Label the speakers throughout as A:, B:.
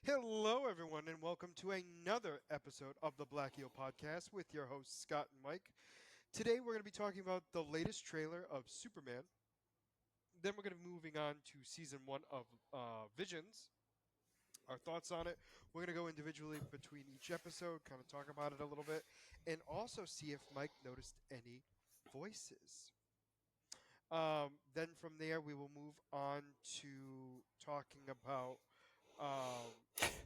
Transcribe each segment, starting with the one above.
A: Hello, everyone, and welcome to another episode of the Black Eel Podcast with your hosts, Scott and Mike. Today, we're going to be talking about the latest trailer of Superman. Then, we're going to be moving on to season one of Visions, our thoughts on it. We're going to go individually between each episode, kind of talk about it a little bit, and also see if Mike noticed any voices. Then, from there, we will move on to talking about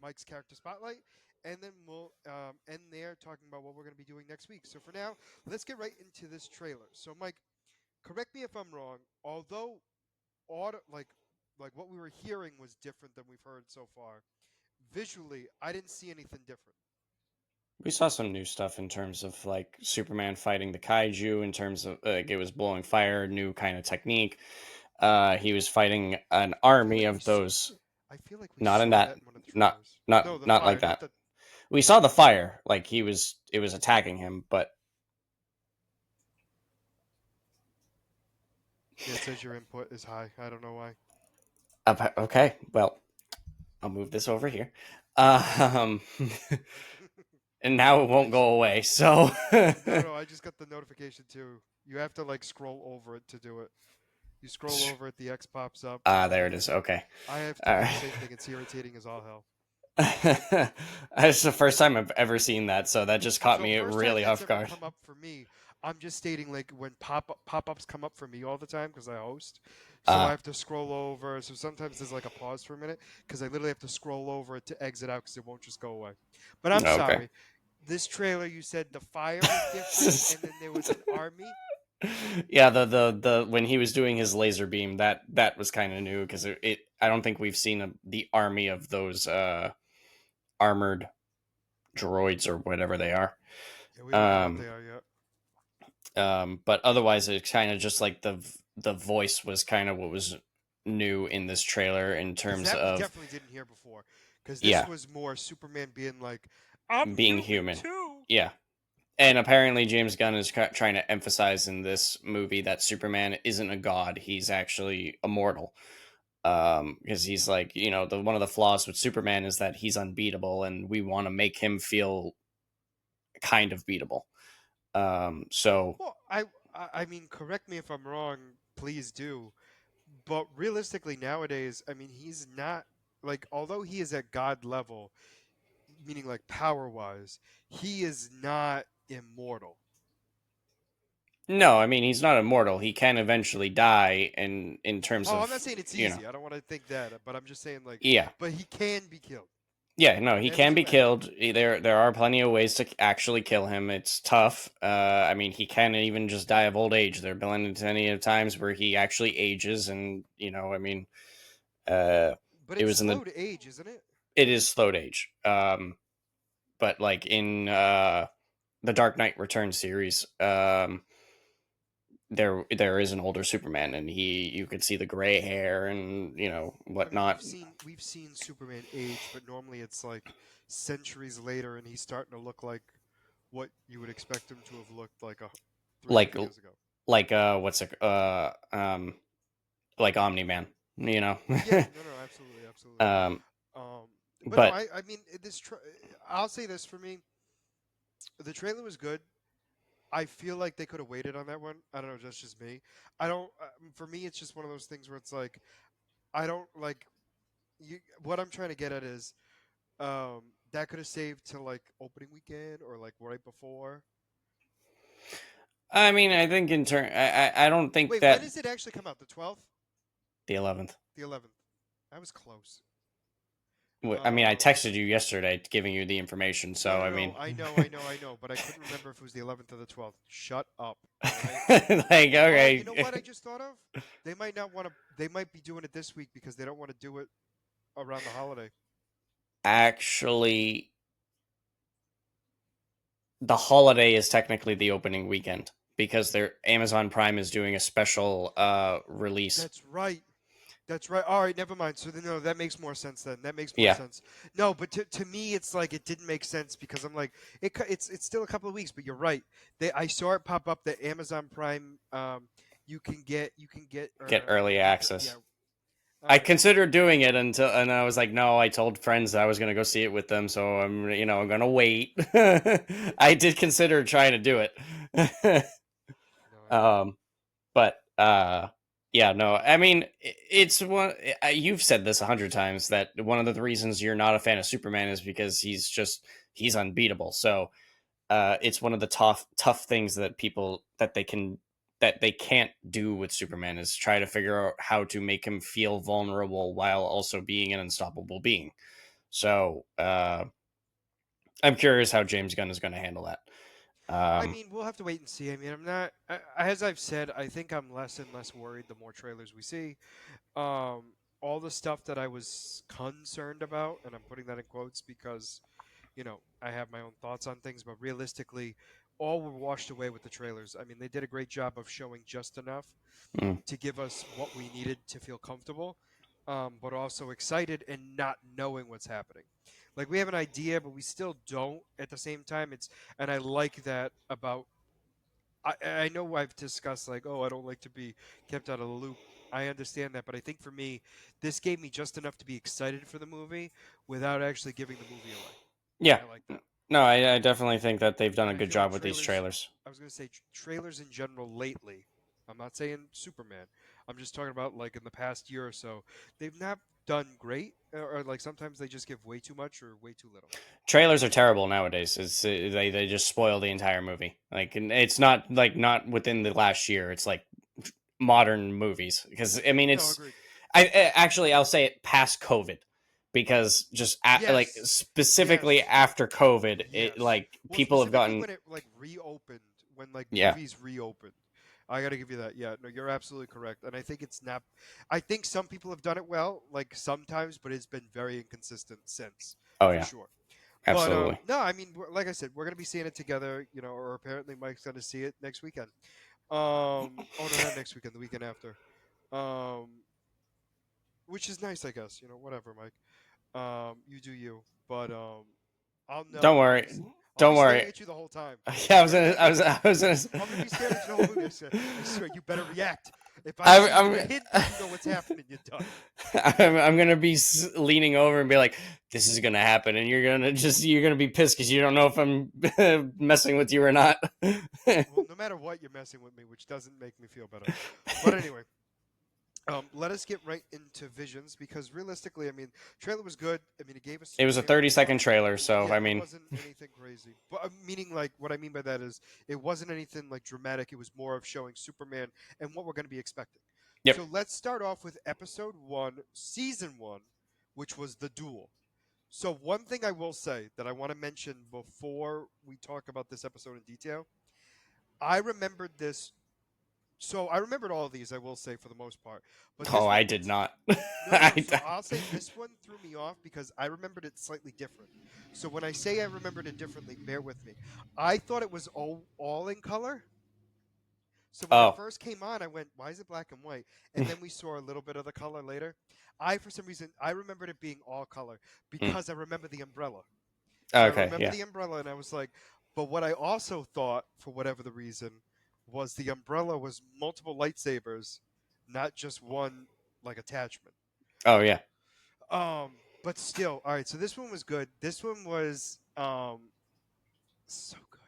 A: Mike's character spotlight, and then we'll end there talking about what we're going to be doing next week. So for now, let's get right into this trailer. So Mike, correct me if I'm wrong. Although like what we were hearing was different than we've heard so far, visually I didn't see anything different.
B: We saw some new stuff in terms of like Superman fighting the kaiju, in terms of like it was blowing fire, new kind of technique. He was fighting an
A: I feel
B: army
A: like we
B: of
A: s-
B: those.
A: I feel like we
B: Not in
A: saw
B: that.
A: that in one of the
B: Not
A: trailers.
B: not
A: No, the
B: not like
A: fire, not
B: that.
A: the.
B: We saw the fire, like it was attacking him, but
A: Yeah, it says your input is high. I don't know why.
B: okay. Well, I'll move this over here. Um, and now it
A: I
B: won't
A: just
B: go away. So
A: no. I just got the notification too. You have to like scroll over it to do it. You scroll over it, the X pops up, and
B: there
A: then
B: it is. Okay.
A: I have to
B: All
A: do the
B: right.
A: same thing. It's irritating as all hell.
B: It's the first time I've ever seen that, so that just caught
A: So
B: me
A: first time
B: really
A: that's
B: off
A: ever
B: guard.
A: come up for me, I'm just stating like when pop ups come up for me all the time because I host. So I
B: Uh,
A: have to scroll over. So sometimes there's like a pause for a minute because I literally have to scroll over it to exit out because it won't just go away. But I'm
B: okay.
A: sorry. This trailer, you said the fire was different, and then there was an army.
B: Yeah, the when he was doing his laser beam, that was kind of new because it I don't think we've seen the army of those armored droids or whatever they are.
A: Yeah, we don't know what
B: Um,
A: they are yet.
B: but otherwise, it's kind of just like the voice was kind of what was new in this trailer in
A: Because
B: terms
A: that we
B: of,
A: definitely didn't hear before. Because this
B: yeah,
A: was more Superman being like, "I'm
B: being
A: human
B: human.
A: too."
B: Yeah. And apparently, James Gunn is trying to emphasize in this movie that Superman isn't a god; he's actually immortal. Because he's like, the one of the flaws with Superman is that he's unbeatable, and we want to make him feel kind of beatable. So
A: Well, I mean, correct me if I'm wrong. Please do. But realistically, nowadays, I mean, he's not like, although he is at God level, meaning like power wise, he is not immortal.
B: no, I mean he's not immortal. He can eventually die, and in terms
A: Oh, I'm not
B: of,
A: saying it's easy. I don't want to think that, but I'm just saying like,
B: yeah,
A: but he can be killed.
B: yeah, no, he
A: That is
B: can
A: a
B: be
A: fact.
B: killed. There are plenty of ways to actually kill him. It's tough. I mean, he can even just die of old age. There have been plenty of times where he actually ages, and I mean, uh,
A: But
B: it
A: it's
B: was in the
A: slow to age, isn't it?
B: it is slowed age. But like in the Dark Knight Returns series, there is an older Superman, and you could see the gray hair and
A: I mean,
B: whatnot.
A: we've seen Superman age, but normally it's like centuries later, and he's starting to look like what you would expect him to have looked like 300
B: Like
A: years ago.
B: what's it like Omni Man, you know.
A: Yeah, no, absolutely, absolutely.
B: um,
A: Um, but no,
B: but
A: I mean, I'll say this for me, the trailer was good. I feel like they could have waited on that one. I don't know, that's just me. I don't. For me, it's just one of those things where it's like I don't like. What I'm trying to get at is that could have saved till like opening weekend or like right before.
B: I mean, I think in turn, I don't think
A: Wait, when
B: that
A: does it actually come out? The 12th,
B: the 11th.
A: the 11th. That was close.
B: I mean, I
A: Um,
B: texted you yesterday giving you the information,
A: no,
B: so
A: no,
B: I
A: no.
B: mean,
A: I know, but I couldn't remember if it was the 11th or the 12th. Shut up. All right.
B: like,
A: Oh, you know what I
B: okay.
A: just thought of? They might not want to. They might be doing it this week because they don't want to do it around the holiday.
B: Actually, the holiday is technically the opening weekend because their Amazon Prime is doing a special release.
A: That's right. That's right. All right, never mind. So then, no, that makes more sense then. That makes more
B: Yeah,
A: sense. No, but to me, it's like it didn't make sense because I'm like, it's still a couple of weeks, but you're right. I saw it pop up that Amazon Prime, you can get
B: get early
A: you can yeah.
B: access. I
A: All right.
B: considered doing it and I was like, no, I told friends I was gonna go see it with them, so I'm gonna wait. I did consider trying to do it.
A: No, I get it.
B: um, but yeah, no, I mean, it's one. You've said this 100 times that one of the reasons you're not a fan of Superman is because he's unbeatable. So it's one of the tough things that people that they can't do with Superman is try to figure out how to make him feel vulnerable while also being an unstoppable being. So I'm curious how James Gunn is going to handle that.
A: I
B: Um,
A: mean, we'll have to wait and see. I mean, I'm not, as I've said, I think I'm less and less worried the more trailers we see. All the stuff that I was concerned about, and I'm putting that in quotes because, I have my own thoughts on things, but realistically, all were washed away with the trailers. I mean, they did a great job of showing just enough
B: mm,
A: to give us what we needed to feel comfortable, but also excited and not knowing what's happening. Like we have an idea, but we still don't. At the same time, and I like that about. I know I've discussed like, oh, I don't like to be kept out of the loop. I understand that, but I think for me, this gave me just enough to be excited for the movie without actually giving the movie away.
B: yeah,
A: I like that.
B: no, I definitely think that they've done
A: And
B: a
A: I
B: good
A: feel like
B: job with these
A: trailers,
B: trailers.
A: I was going to say trailers in general lately, I'm not saying Superman. I'm just talking about like in the past year or so, they've not done great, or like sometimes they just give way too much or way too little.
B: Trailers are terrible nowadays. They just spoil the entire movie. Like, and it's not like not within the last year. It's like modern movies because I mean
A: No,
B: it's
A: agreed.
B: actually I'll say it past COVID because like
A: Yes,
B: specifically
A: yes,
B: after COVID, it
A: yes.
B: like
A: Well,
B: people have
A: specifically
B: gotten
A: when it like reopened, when like
B: yeah.
A: movies reopened. I got to give you that. Yeah, no, you're absolutely correct. And I think it's not. I think some people have done it well, like sometimes, but it's been very inconsistent since,
B: Oh
A: for
B: yeah,
A: sure. But
B: absolutely.
A: no, I mean, like I said, we're gonna be seeing it together, or apparently Mike's gonna see it next weekend. Oh no, not next weekend, the weekend after. Um, which is nice, I guess. Whatever, Mike. You do you, but I'll
B: Don't
A: know.
B: worry,
A: I'll be
B: don't
A: staring
B: worry.
A: at you the whole time. I
B: Yeah,
A: swear to God,
B: I was gonna,
A: I'm gonna be staring at you the whole movie. I swear, you better react. If I see even a
B: I'm
A: hint that you know what's happening, you're done.
B: I'm gonna be leaning over and be like, "This is gonna happen," and you're gonna be pissed because you don't know if I'm messing with you or not.
A: Well, no matter what, you're messing with me, which doesn't make me feel better. But anyway, let us get right into Visions because realistically, I mean, trailer was good. I mean, it gave us
B: It was a
A: Superman.
B: 30-second trailer, so
A: Yeah,
B: I
A: it
B: mean,
A: wasn't anything crazy. But meaning, like, what I mean by that is, it wasn't anything like dramatic. It was more of showing Superman and what we're going to be expecting.
B: yep,
A: So let's start off with episode 1, season 1, which was the duel. So one thing I will say that I want to mention before we talk about this episode in detail, I remembered this. So I remembered all of these, I will say, for the most part. But
B: oh,
A: this one
B: I did not.
A: no, no, no.
B: I,
A: So I'll say this one threw me off because I remembered it slightly different. So when I say I remembered it differently, bear with me. I thought it was all in color. So when it
B: oh,
A: first came on, I went, "Why is it black and white?" And then we saw a little bit of the color later. For some reason, I remembered it being all color
B: mm,
A: because I remember the umbrella. So I
B: okay,
A: remember
B: yeah.
A: the umbrella, and I was like, but what I also thought, for whatever the reason, was the umbrella was multiple lightsabers, not just one like attachment.
B: Oh yeah.
A: But still, all right. So this one was good. This one was so good.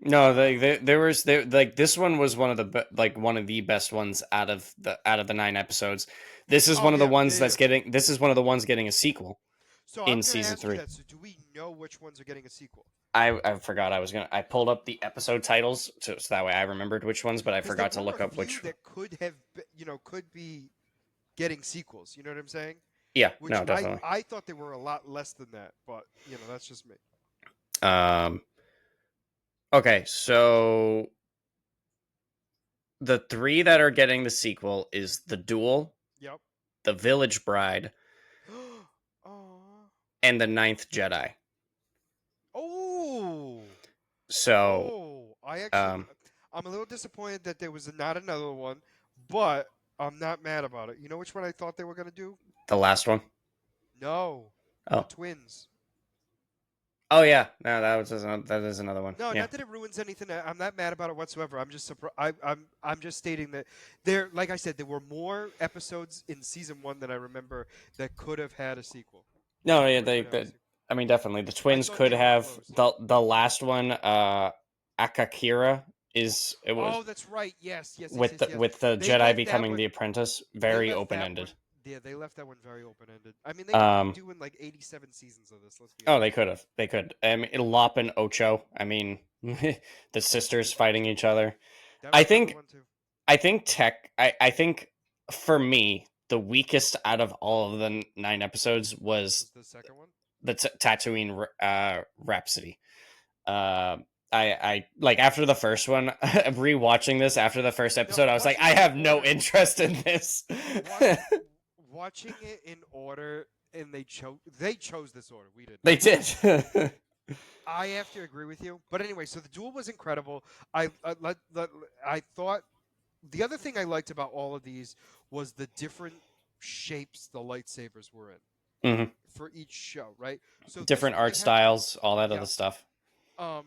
B: No, like this one was one of the like one of the best ones out of the 9 episodes. This is
A: Oh
B: one of the
A: yeah,
B: ones
A: yeah, yeah.
B: that's getting. This is one of the ones getting a sequel
A: So I'm
B: in
A: gonna
B: season
A: ask you
B: three.
A: that. So do we know which ones are getting a sequel?
B: I forgot I was gonna. I pulled up the episode titles so that way I remembered which ones, but I
A: Because there
B: forgot to
A: were a
B: look up
A: few
B: which.
A: that could be getting sequels. You know what I'm saying?
B: Yeah,
A: Which
B: no,
A: I
B: definitely.
A: I thought they were a lot less than that, but that's just me.
B: Um. Okay, so the three that are getting the sequel is the Duel,
A: Yep.
B: the Village Bride,
A: Oh.
B: and the Ninth Jedi.
A: Oh.
B: So,
A: Oh.
B: um,
A: I'm a little disappointed that there was not another one, but I'm not mad about it. You know which one I thought they were gonna do?
B: the last one.
A: No, the
B: Oh,
A: twins.
B: Oh yeah, no, that is another one.
A: No,
B: Yeah.
A: not that it ruins anything. I'm not mad about it whatsoever. I'm just surprised. I'm just stating that like I said, there were more episodes in season one than I remember that could have had a sequel.
B: No, yeah,
A: Or could have a sequel.
B: I mean, definitely the
A: I
B: twins
A: thought
B: could
A: they were
B: have
A: close.
B: the last one. Akakira it was
A: Oh, that's right. Yes, yes, yes, yes, yes.
B: with the
A: They
B: Jedi
A: left that
B: becoming
A: one.
B: the apprentice,
A: They
B: very
A: left
B: open
A: that one.
B: ended.
A: Yeah, they left that one very open ended. I mean, they could be
B: Um,
A: doing like 87 seasons of this. Let's be
B: oh,
A: honest.
B: they could. I mean, Lop and Ocho. I mean, the sisters fighting each other.
A: That
B: I
A: was another
B: think
A: one too.
B: I think for me the weakest out of all of the 9 episodes was
A: Was the second one?
B: the Tatooine Rhapsody. Uh, I like after the first one, rewatching this after the first
A: No,
B: episode, I was like,
A: watching
B: I
A: it in
B: have no
A: order.
B: interest in this.
A: Watch, watching it in order, and they chose this order. We didn't.
B: They did.
A: I have to agree with you. But anyway, so the duel was incredible. I thought the other thing I liked about all of these was the different shapes the lightsabers were in
B: hmm
A: for each show, right? So this
B: Different
A: one
B: art
A: they had,
B: styles, all that
A: yeah,
B: other stuff.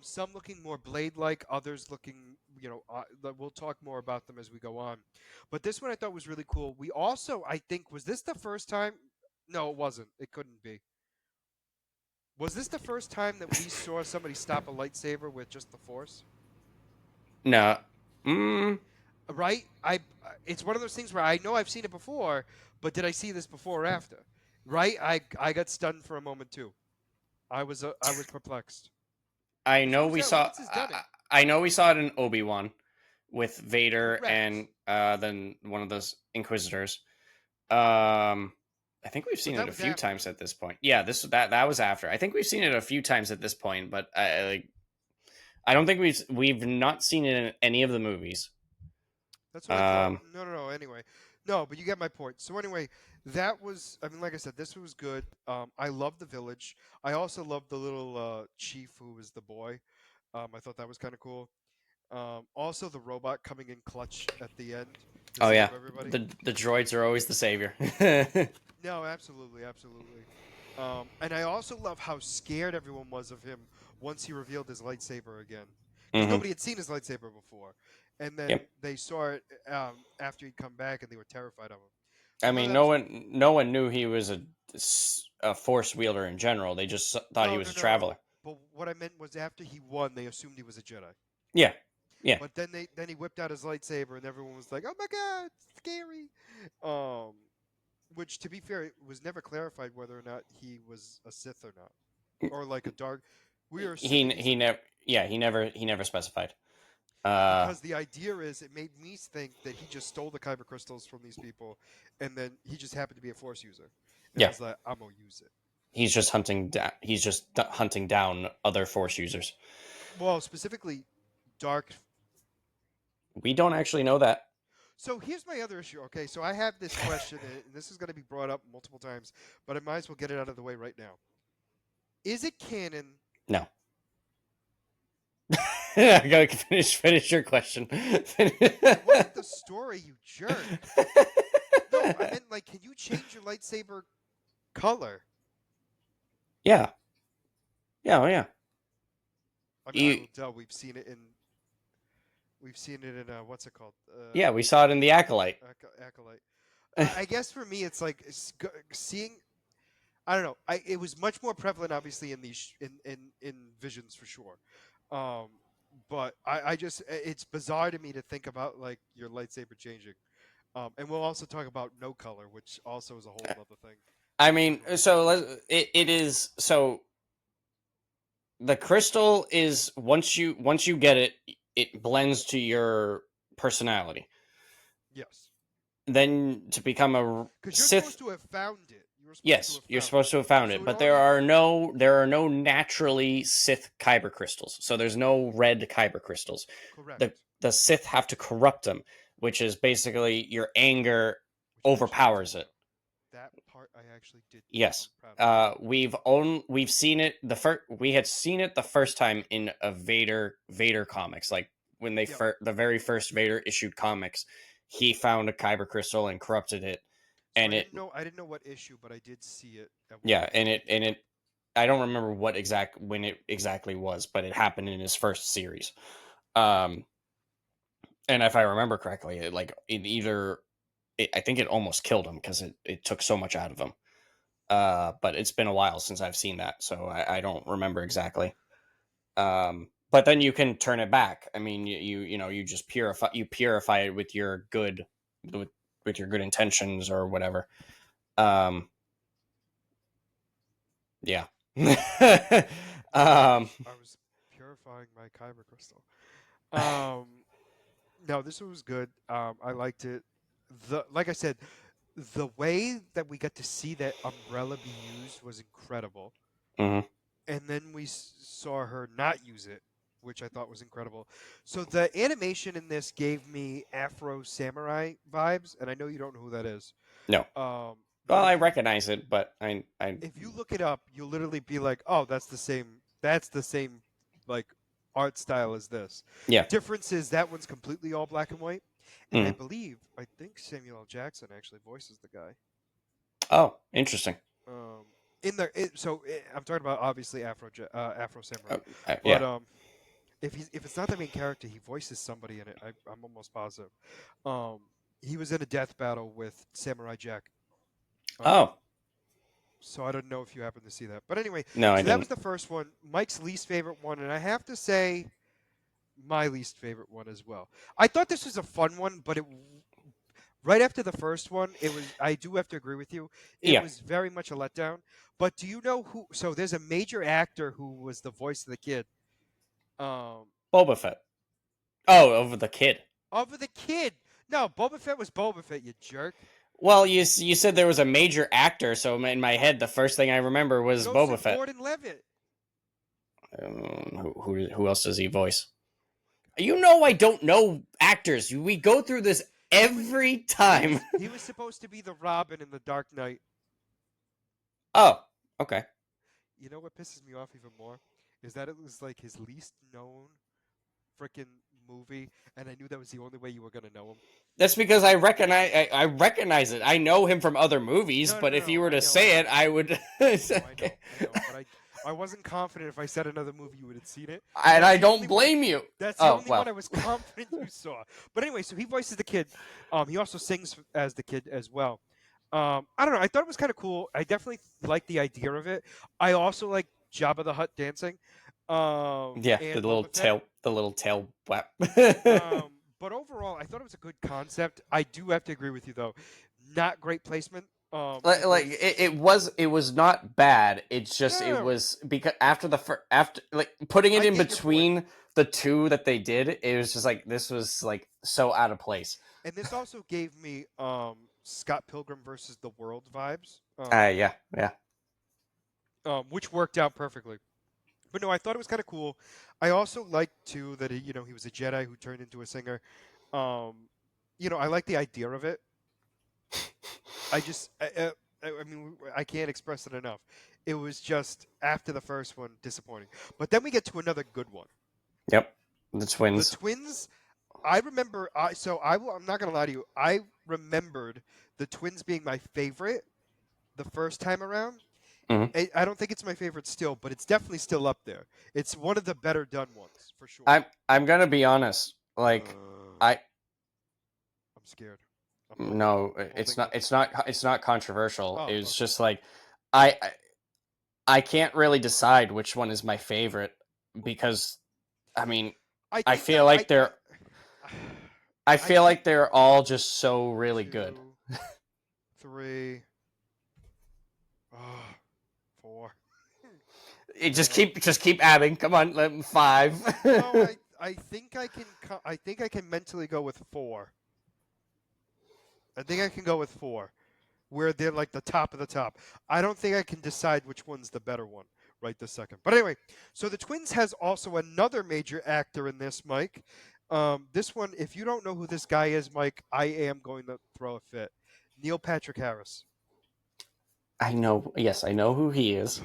A: some looking more blade-like, others looking, we'll talk more about them as we go on. But this one I thought was really cool. We also, I think, was this the first time? No, it wasn't. It couldn't be. Was this the first time that we saw somebody stop a lightsaber with just the Force?
B: No. Mm,
A: Right? It's one of those things where I know I've seen it before, but did I see this before or after? Right? I got stunned for a moment too. I was perplexed.
B: I
A: Because
B: know
A: who's
B: we
A: that?
B: saw.
A: What's has done it?
B: I know we saw it in Obi-Wan with Vader
A: Correct.
B: and then one of those Inquisitors. Um, I think we've
A: But
B: seen it
A: that
B: a
A: was
B: few
A: after.
B: times at this point. Yeah, that was after. I think we've seen it a few times at this point, but I don't think we've not seen it in any of the movies.
A: That's what I thought.
B: Um,
A: No, no, no. Anyway, no, but you get my point. So anyway, that was. I mean, like I said, this was good. I love the village. I also love the little chief who was the boy. I thought that was kind of cool. Also, the robot coming in clutch at the end to
B: oh yeah,
A: save everybody.
B: the droids are always the savior.
A: No, absolutely, absolutely. And I also love how scared everyone was of him once he revealed his lightsaber again, because
B: hmm
A: nobody had seen his lightsaber before, and then
B: Yep.
A: they saw it after he'd come back, and they were terrified of him. So
B: I
A: I thought
B: mean,
A: that was cool.
B: no one knew he was a force wielder in general. They just thought he
A: No,
B: was
A: no,
B: a
A: no.
B: traveler.
A: But what I meant was after he won, they assumed he was a Jedi.
B: Yeah, yeah.
A: But then he whipped out his lightsaber, and everyone was like, "Oh my god, it's scary." Um, which, to be fair, it was never clarified whether or not he was a Sith or not, or like a dark. We are assuming he's
B: He never he never specified.
A: because the idea is it made me think that he just stole the kyber crystals from these people, and then he just happened to be a Force user, and
B: Yeah,
A: was like, "I'm gonna use it."
B: he's just hunting down. He's just hunting down other force users.
A: Well, specifically, dark.
B: We don't actually know that.
A: So here's my other issue. Okay, so I have this question, and this is going to be brought up multiple times, but I might as well get it out of the way right now. Is it canon?
B: No. I gotta finish your question.
A: It wasn't the story, you jerk. No, I meant like, can you change your lightsaber color?
B: Yeah. Yeah. Oh yeah.
A: I mean, I
B: You,
A: will tell. We've seen it in what's it called?
B: yeah, we saw it in the Acolyte.
A: Acolyte. I guess for me, it's like seeing. I don't know. It was much more prevalent, obviously, in these in Visions for sure. Um, but I just it's bizarre to me to think about like your lightsaber changing. And we'll also talk about no color, which also is a whole other thing.
B: I mean, so it is so the crystal is once you get it, it blends to your personality.
A: Yes,
B: Then to become a
A: because you're
B: Sith,
A: supposed to have found it. You were supposed to
B: yes,
A: have
B: you're
A: found it.
B: supposed to have found
A: So
B: it,
A: it
B: but
A: already
B: there are no naturally Sith kyber crystals. So there's no red kyber crystals.
A: correct.
B: The Sith have to corrupt them, which is basically your anger
A: Which I actually
B: overpowers
A: did.
B: it.
A: That part I actually did.
B: Yes.
A: I'm proud of
B: We've seen it we had seen it the first time in a Vader comics, like when they
A: Yep.
B: the very first Vader issued comics. He found a kyber crystal and corrupted it,
A: So
B: and
A: I didn't know what issue, but I did see it at one
B: yeah,
A: point.
B: and I don't remember when it exactly was, but it happened in his first series. Um, and if I remember correctly, I think it almost killed him because it took so much out of him. But it's been a while since I've seen that, so I don't remember exactly. But then you can turn it back. I mean, you just purify it with with your good intentions or whatever. Um, yeah. um,
A: I was purifying my kyber crystal. Um, no, this one was good. I liked it. Like I said, the way that we got to see that umbrella be used was incredible.
B: mhm.
A: And then we saw her not use it, which I thought was incredible. So the animation in this gave me Afro Samurai vibes, and I know you don't know who that is.
B: No.
A: But
B: Well, I recognize it, but I
A: if you look it up, you'll literally be like, "Oh, that's the same. That's the same, like, art style as this."
B: yeah.
A: Difference is that one's completely all black and white, and
B: Mhm.
A: I think Samuel L. Jackson actually voices the guy.
B: Oh, interesting.
A: Um, I'm talking about obviously Afro Samurai,
B: Uh,
A: but
B: yeah.
A: if it's not the main character, he voices somebody in it. I'm almost positive. Um, he was in a death battle with Samurai Jack. Um,
B: Oh,
A: so I don't know if you happen to see that, but anyway,
B: no, I
A: so that
B: didn't.
A: was the first one. Mike's least favorite one, and I have to say, my least favorite one as well. I thought this was a fun one, but right after the first one, it was. I do have to agree with you. It
B: Yeah,
A: was very much a letdown. But do you know who? So there's a major actor who was the voice of the kid. Um,
B: Boba Fett. Oh, over the kid.
A: of the kid. No, Boba Fett was Boba Fett. You jerk.
B: Well, you said there was a major actor, so in my head, the first thing I remember was Boba
A: Joseph
B: Fett.
A: Gordon-Levitt.
B: Who else does he voice? You know, I don't know actors. We go through this
A: He was
B: every time.
A: he was supposed to be the Robin in the Dark Knight.
B: Oh, okay.
A: You know what pisses me off even more is that it was like his least known freaking movie, and I knew that was the only way you were gonna know him.
B: That's because I recognize it. I know him from other movies,
A: No, no,
B: but
A: no,
B: if you
A: no.
B: were
A: I
B: to
A: know, I
B: say
A: know.
B: it, I would.
A: No, I know, but I wasn't confident if I said another movie you would have seen it.
B: And
A: That's
B: I
A: the only
B: don't
A: one.
B: blame you.
A: That's the
B: Oh
A: only one
B: well.
A: I was confident you saw. But anyway, so he voices the kid. He also sings as the kid as well. I don't know. I thought it was kind of cool. I definitely like the idea of it. I also like Jabba the Hutt dancing,
B: Yeah,
A: and Boba Fett.
B: the little tail whap.
A: But overall, I thought it was a good concept. I do have to agree with you though. Not great placement. Because
B: it was not bad. It's
A: no,
B: just
A: no,
B: it
A: no.
B: was because after like putting it
A: I
B: in
A: get your point.
B: between the two that they did, it was just like this was like so out of place.
A: And this also gave me Scott Pilgrim versus the World vibes,
B: Yeah, yeah.
A: which worked out perfectly. But no, I thought it was kind of cool. I also liked too that he was a Jedi who turned into a singer. Um, I like the idea of it. I just, I mean, I can't express it enough. It was just after the first one disappointing, but then we get to another good one.
B: Yep. The
A: The
B: twins.
A: twins. I remember. I'm not gonna lie to you. I remembered the twins being my favorite the first time around.
B: Mhm.
A: I don't think it's my favorite still, but it's definitely still up there. It's one of the better done ones for sure.
B: I'm gonna be honest. Like
A: Uh,
B: I
A: I'm scared.
B: no,
A: I'm holding on.
B: it's not controversial.
A: Oh,
B: It's
A: okay.
B: just like I I I can't really decide which one is my favorite because I mean
A: I
B: I
A: think
B: feel like I
A: I
B: feel
A: think
B: like they're all just so really good.
A: 2, 3, oh, 4,
B: It
A: 4.
B: just keep adding. Come on, five.
A: No, I think I can I think I can mentally go with 4. I think I can go with 4, where they're like the top of the top. I don't think I can decide which one's the better one right this second. But anyway, so the Twins has also another major actor in this, Mike. This one, if you don't know who this guy is, Mike, I am going to throw a fit. Neil Patrick Harris.
B: I know. Yes, I know who he is.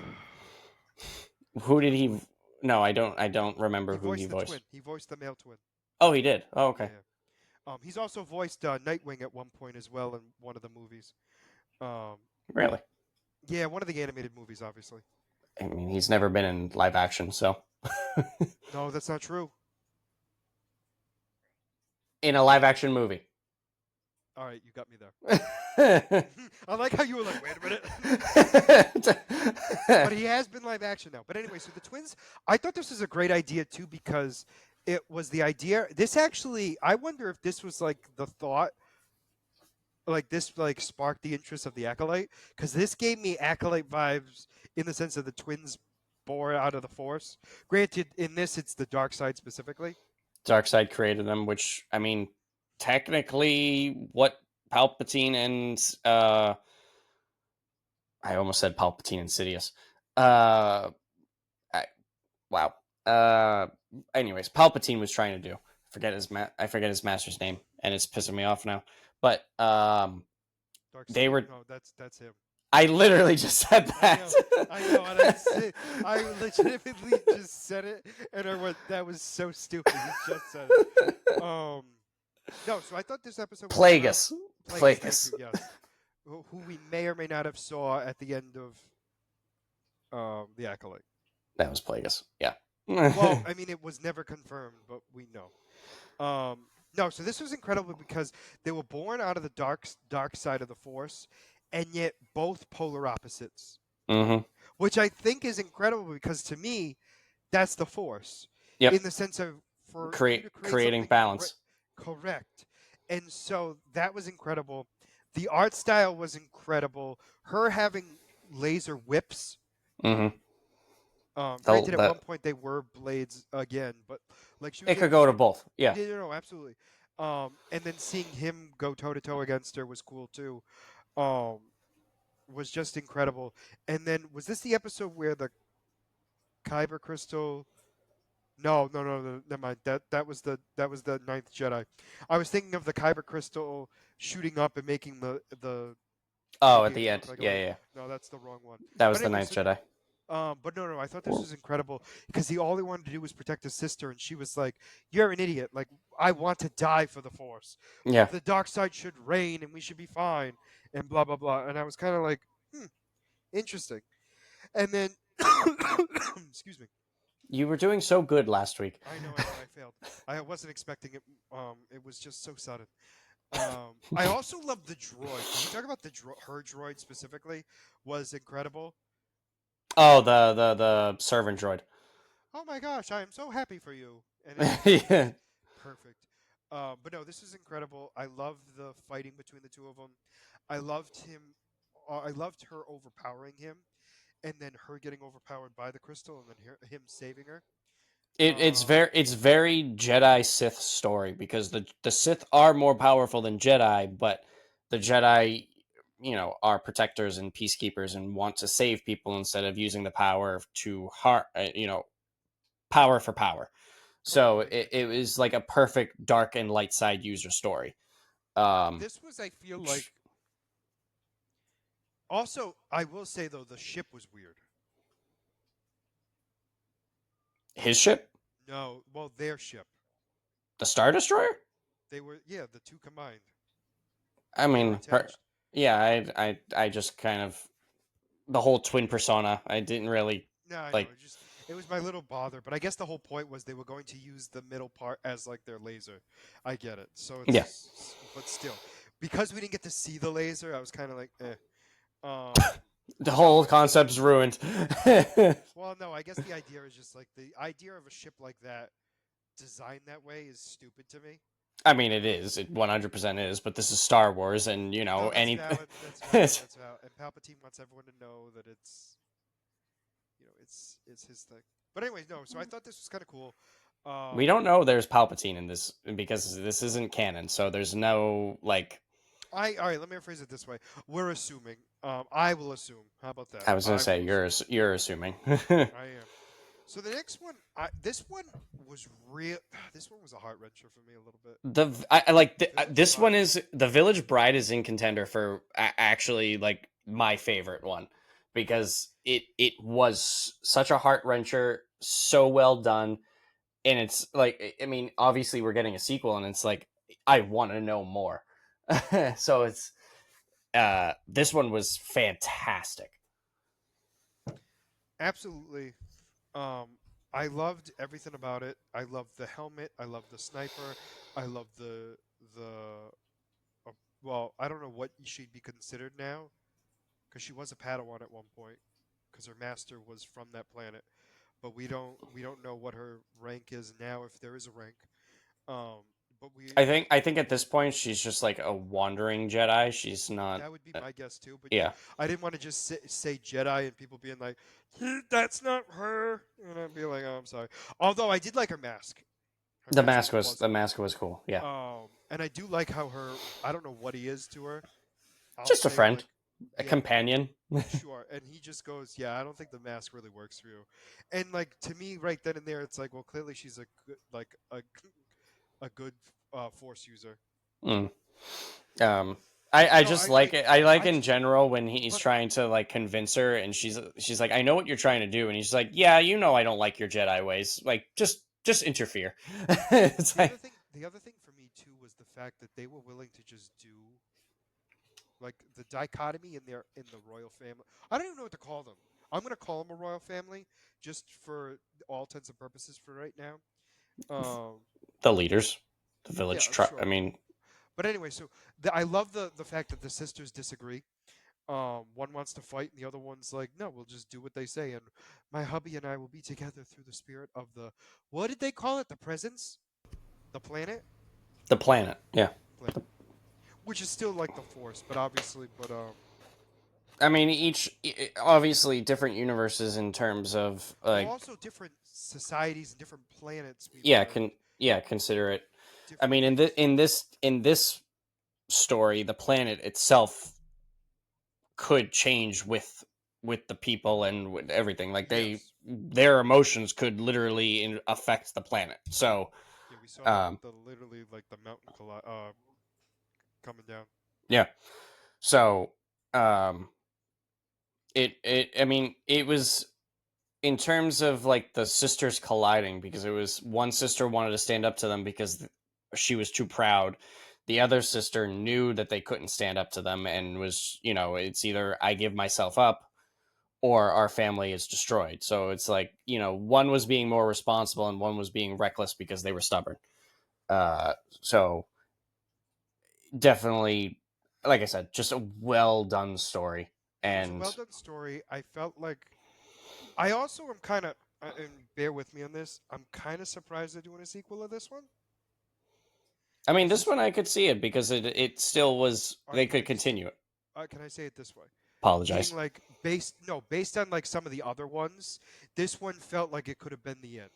B: Who did he? No, I don't remember
A: He
B: who he
A: voiced the twin.
B: voiced.
A: He voiced the male twin.
B: Oh, he did. Oh,
A: Yeah.
B: okay.
A: He's also voiced Nightwing at one point as well in one of the movies. Um,
B: Really?
A: yeah, one of the animated movies, obviously.
B: I mean, he's never been in live action, so
A: No, that's not true.
B: in a live action movie.
A: All right, you got me there. I like how you were like, wait a minute. But he has been live action now. But anyway, so the twins, I thought this was a great idea too because it was the idea. This actually, I wonder if this was like the thought, like this like sparked the interest of the Acolyte because this gave me Acolyte vibes in the sense of the twins born out of the Force. Granted, in this it's the dark side specifically.
B: Darkseid created them, which I mean, technically, what Palpatine and I almost said Palpatine and Sidious. I, wow. Anyways, Palpatine was trying to do. I forget his master's name, and it's pissing me off now. But
A: Dark
B: they
A: side.
B: were.
A: No, that's him.
B: I literally just said that.
A: I know, and I legitimately just said it, and I went, "That was so stupid." You just said it. No, so I thought this episode was
B: Plagueis.
A: Plagueis,
B: Plagueis.
A: thank you, yes. Who we may or may not have saw at the end of the Acolyte.
B: That was Plagueis. Yeah.
A: Well, I mean, it was never confirmed, but we know. No, so this was incredible because they were born out of the dark side of the Force, and yet both polar opposites,
B: Mm-hmm.
A: which I think is incredible because to me, that's the Force.
B: Yep.
A: In the sense of for you to create
B: creating
A: something
B: balance.
A: correct, and so that was incredible. The art style was incredible. Her having laser whips.
B: Mm-hmm.
A: Granted, at one point they were blades again, but like she was
B: It could
A: able
B: go to both. Yeah.
A: Yeah, no, absolutely. And then seeing him go toe to toe against her was cool too. Um, was just incredible. And then was this the episode where the Kyber crystal? No, never mind. That was the Ninth Jedi. I was thinking of the Kyber crystal shooting up and making the
B: Oh, at
A: radiator
B: the
A: look
B: end.
A: like a
B: Yeah,
A: ray.
B: yeah.
A: No, that's the wrong one.
B: That was
A: But
B: the
A: anyway,
B: Ninth
A: so
B: Jedi.
A: but no, I thought this was incredible because all he wanted to do was protect his sister, and she was like, "You're an idiot. Like, I want to die for the Force.
B: Yeah.
A: The dark side should reign, and we should be fine." And blah blah blah. And I was kind of like, interesting. And then, excuse me.
B: You were doing so good last week.
A: I know, I failed. I wasn't expecting it. It was just so sudden. I also love the droid. Can we talk about her droid specifically? Was incredible.
B: Oh, the servant droid.
A: Oh my gosh, I am so happy for you. And it
B: Yeah.
A: perfect. But no, this is incredible. I love the fighting between the two of them. I loved him. I loved her overpowering him, and then her getting overpowered by the crystal, and then him saving her.
B: It's
A: Um,
B: very Jedi Sith story because the Sith are more powerful than Jedi, but the Jedi, are protectors and peacekeepers and want to save people instead of using the power to harm, power for power. So
A: correct.
B: it was like a perfect dark and light side user story.
A: This was, I feel like. Also, I will say though, the ship was weird.
B: His ship,
A: No, well, their ship.
B: the Star Destroyer.
A: They were, yeah, the two combined.
B: I
A: They were
B: mean,
A: attached.
B: yeah, I just kind of the whole twin persona. I didn't really
A: No, I know.
B: like.
A: It was my little bother, but I guess the whole point was they were going to use the middle part as like their laser. I get it. So
B: Yeah.
A: but still, because we didn't get to see the laser, I was kind of like, eh.
B: The whole concept's ruined.
A: Well, no, I guess the idea is just like the idea of a ship like that designed that way is stupid to me.
B: I mean, it is. It 100% is. But this is Star Wars, and
A: No, that's
B: any.
A: valid. That's valid. That's valid. And Palpatine wants everyone to know that it's his thing. But anyways, no. So I thought this was kind of cool.
B: We don't know there's Palpatine in this because this isn't canon. So there's no like.
A: All right. Let me rephrase it this way. We're assuming. I will assume. How about that?
B: I was gonna say
A: will
B: you're assuming.
A: I am. So the next one, this one was real. This one was a heart wrencher for me a little bit.
B: I like
A: Village
B: this one
A: Bride.
B: is the Village Bride is in contender for actually like my favorite one because it was such a heart wrencher, so well done, and it's like I mean obviously we're getting a sequel and it's like I want to know more, so it's this one was fantastic.
A: Absolutely. Um, I loved everything about it. I loved the helmet. I loved the sniper. I loved the. Uh, well, I don't know what she'd be considered now, because she was a Padawan at one point, because her master was from that planet. But we don't know what her rank is now, if there is a rank. Um, but
B: I think at this point she's just like a wandering Jedi. She's not.
A: that would be my guess too. But yeah,
B: Yeah,
A: I didn't want to just say Jedi and people being like, That's not her," and I'd be like, "Oh, I'm sorry." Although I did like her mask. Her mask was
B: the
A: cool.
B: mask was cool. Yeah,
A: And I do like how her. I don't know what he is to her. I'll
B: just a
A: say
B: friend,
A: like,
B: a
A: yeah,
B: companion.
A: sure. And he just goes, "Yeah, I don't think the mask really works for you." And like to me, right then and there, it's like, well, clearly she's a good, like a good force user.
B: Mm. Um, I
A: No,
B: just like it. I like
A: I
B: in
A: just,
B: general when he's
A: but
B: trying to like convince her, and she's like, I know what you're trying to do, and he's like, yeah, you know, I don't like your Jedi ways. Like, just interfere. It's like
A: the other thing for me too was the fact that they were willing to just do like the dichotomy in the royal family. I don't even know what to call them. I'm gonna call them a royal family just for all intents and purposes for right now. Um,
B: the leaders, the
A: yeah,
B: village. I
A: sure.
B: mean,
A: But anyway, so I love the fact that the sisters disagree. One wants to fight, and the other one's like, "No, we'll just do what they say." And my hubby and I will be together through the spirit of the what did they call it? The presence, the planet,
B: the planet. Yeah.
A: planet, which is still like the force, but obviously, but
B: I mean, obviously different universes in terms of
A: well,
B: like,
A: also different societies and different planets we've
B: yeah,
A: learned
B: consider it. I
A: different
B: mean,
A: things.
B: in this story, the planet itself could change with the people and with everything. Like
A: Yes,
B: their emotions could literally affect the planet. So,
A: yeah, we saw that with
B: um,
A: the literally like the mountain coming down.
B: yeah. So, um, I mean, it was in terms of like the sisters colliding because it was one sister wanted to stand up to them because she was too proud. The other sister knew that they couldn't stand up to them and was, it's either I give myself up or our family is destroyed. So it's like, one was being more responsible and one was being reckless because they were stubborn. So definitely, like I said, just a well done story.
A: It was a
B: And
A: well done story. I felt like I also am kind of, and bear with me on this. I'm kind of surprised they're doing a sequel of this one
B: I mean,
A: because
B: this
A: this.
B: one I could see it because it still was,
A: All right,
B: they could continue it.
A: can I say it this way? Being
B: Apologize.
A: like based on like some of the other ones, this one felt like it could have been the end.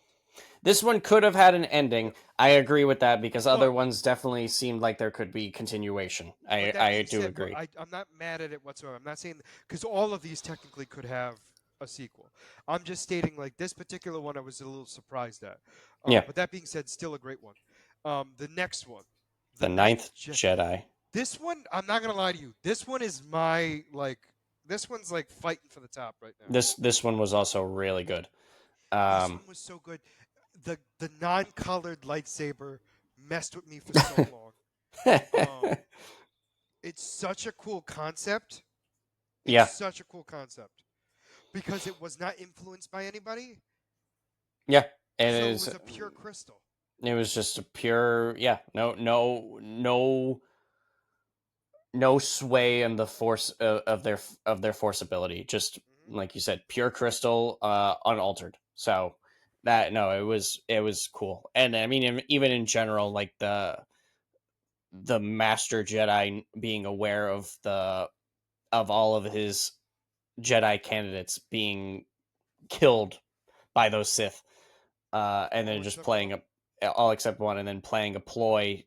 B: This one could have had an
A: Yeah,
B: ending. I agree with that because other
A: but
B: ones definitely seemed like there could be continuation.
A: that
B: I
A: being
B: do
A: said,
B: agree.
A: I'm not mad at it whatsoever. I'm not saying because all of these technically could have a sequel. I'm just stating like this particular one I was a little surprised at.
B: Yeah.
A: But that being said, still a great one. The next one,
B: The
A: the
B: Ninth
A: Ninth.
B: Jedi.
A: This one, I'm not gonna lie to you. This one is my like. This one's like fighting for the top right now.
B: This one was also really good.
A: This
B: Um
A: one was so good. The non-colored lightsaber messed with me for so long. Um, it's such a cool concept. It's
B: yeah.
A: such a cool concept because it was not influenced by anybody,
B: Yeah. And
A: so it was a pure crystal.
B: it was just a pure, yeah, no sway in the force of their force ability. Just
A: Hmm.
B: like you said, pure crystal, unaltered. So that no, it was cool. And I mean, even in general, like the Master Jedi being aware of all of his Jedi candidates being killed by those Sith, and
A: All
B: then just
A: except one.
B: playing all except one, and then playing a ploy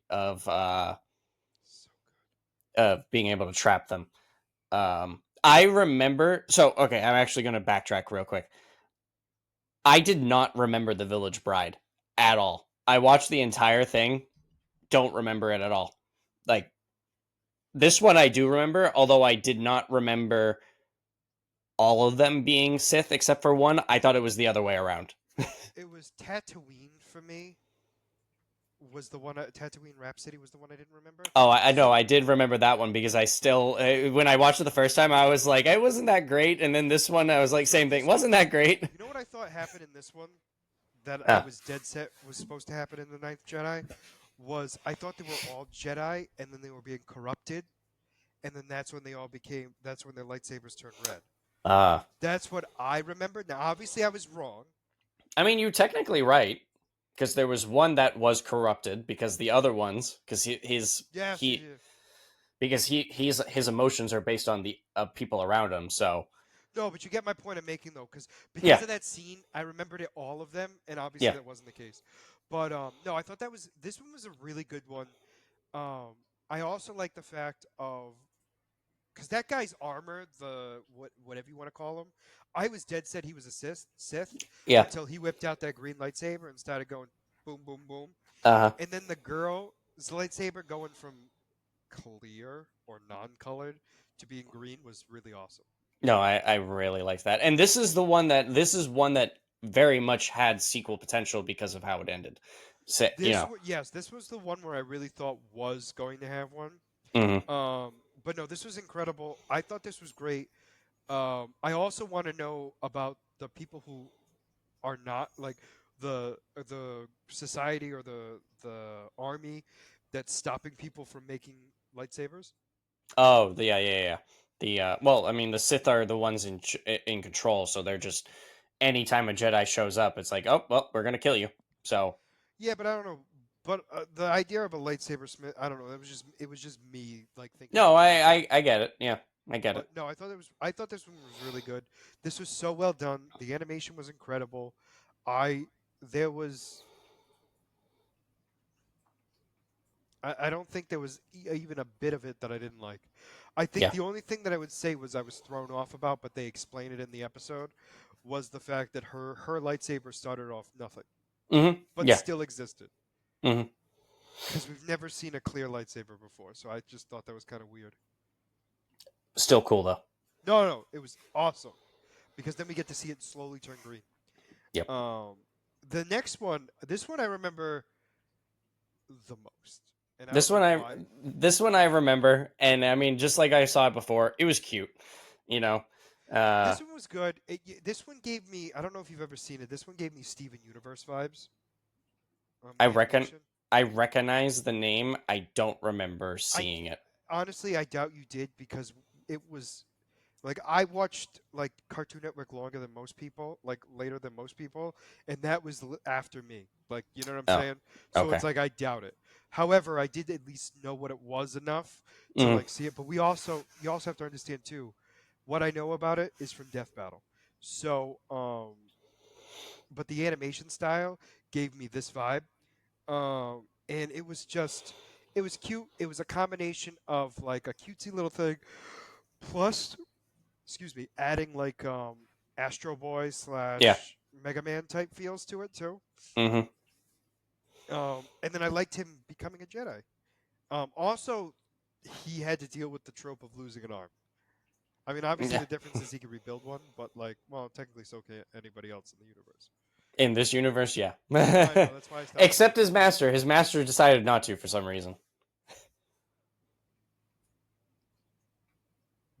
A: So
B: of being able to trap them. I remember. So okay, I'm actually going to backtrack real quick. I did not remember the Village Bride at all. I watched the entire thing. Don't remember it at all. Like this one, I do remember, although I did not remember all of them being Sith except for one. I thought it was the other way around.
A: good. It was Tatooine for me. was the one Tatooine Rhapsody was the one I didn't remember.
B: Oh, I know.
A: So
B: I did remember that one because I still, when I watched it the first time, I was like, it wasn't that great. And then this one, I was like,
A: no,
B: same thing. Wasn't that great?
A: you know what I thought happened in this one that I
B: Ah,
A: was dead set was supposed to happen in the Ninth Jedi was I thought they were all Jedi and then they were being corrupted and then that's when their lightsabers turned red.
B: uh,
A: That's what I remember. Now obviously I was wrong.
B: I mean, you're technically right because there was one that was corrupted because the other ones, because
A: Yes, yeah, yeah.
B: because his emotions are based on the people around him. So
A: No, but you get my point I'm making though, because
B: yeah,
A: of that scene, I remembered it all of them, and obviously
B: yeah,
A: that wasn't the case. But no, I thought this one was a really good one. Um, I also like the fact of because that guy's armor, whatever you want to call him, I was dead set he was a Sith
B: yeah,
A: until he whipped out that green lightsaber and started going boom, boom, boom,
B: uh huh.
A: and then the girl's lightsaber going from clear or non-colored to being green was really awesome.
B: No, I really liked that, and this is one that very much had sequel potential because of how it ended. So,
A: Yes, this was the one where I really thought was going to have one.
B: hmm
A: But no, this was incredible. I thought this was great. I also want to know about the people who are not like the society or the army that's stopping people from making lightsabers.
B: Oh, yeah. The well, I mean, the Sith are the ones in control, so they're just anytime a Jedi shows up, it's like, oh, well, we're gonna kill you. So
A: Yeah, but I don't know. But the idea of a lightsaber smith, I don't know. It was just me like thinking
B: no,
A: to myself.
B: I get it. Yeah, I get
A: But
B: it.
A: no, I thought this one was really good. This was so well done. The animation was incredible. I there was I don't think there was even a bit of it that I didn't like. I think
B: Yeah.
A: the only thing that I would say was I was thrown off about, but they explain it in the episode, was the fact that her lightsaber started off nothing, but
B: Yeah.
A: still existed.
B: hmm
A: Because we've never seen a clear lightsaber before, so I just thought that was kind of weird.
B: Still cool though.
A: No, no, it was awesome because then we get to see it slowly turn green.
B: Yep.
A: Um, the next one, this one I remember the most, and I
B: This
A: don't
B: one
A: know
B: I
A: why.
B: this one I remember, and I mean, just like I saw it before, it was cute. You know, uh,
A: This one was good. This one gave me, I don't know if you've ever seen it. This one gave me Steven Universe vibes.
B: I
A: The
B: reckon
A: animation.
B: I recognize the name. I don't remember
A: I
B: seeing it.
A: honestly I doubt you did because it was like I watched like Cartoon Network longer than most people, like later than most people, and that was after me. Like, you know what I'm
B: Oh,
A: saying? So
B: okay.
A: it's like I doubt it. However, I did at least know what it was enough to
B: hmm
A: like see it. But you also have to understand too, what I know about it is from Death Battle. So, but the animation style gave me this vibe, and it was cute. It was a combination of like a cutesy little thing, plus, excuse me, adding like Astro Boy
B: Yeah.
A: slash Mega Man type feels to it too.
B: hmm
A: And then I liked him becoming a Jedi. Also, he had to deal with the trope of losing an arm. I mean, obviously
B: Yeah.
A: the difference is he can rebuild one, but like, well, technically so can anybody else in the universe.
B: In this universe, yeah.
A: No, I know. That's why I stopped
B: Except
A: saying
B: his
A: it.
B: master. His master decided not to for some reason.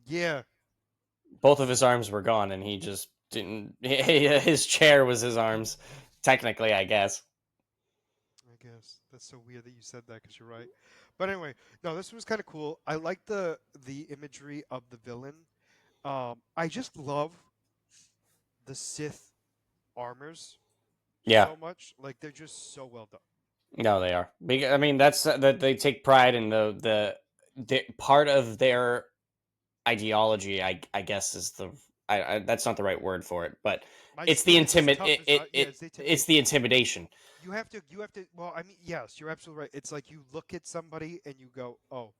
A: Yeah,
B: Both of his arms were gone, and he just didn't. His chair was his arms, technically, I guess.
A: I guess that's so weird that you said that because you're right. But anyway, no, this was kind of cool. I like the imagery of the villain. I just love the Sith armors
B: Yeah.
A: so much. Like they're just so well done.
B: No, they are. I mean, that's that they take pride in the part of their ideology. I guess is that's not the right word for it, but it's the
A: It's as tough as yeah, it's the
B: it's the
A: intimidation.
B: intimidation.
A: You have to. Well, I mean, yes, you're absolutely right. It's like you look at somebody and you go, oh,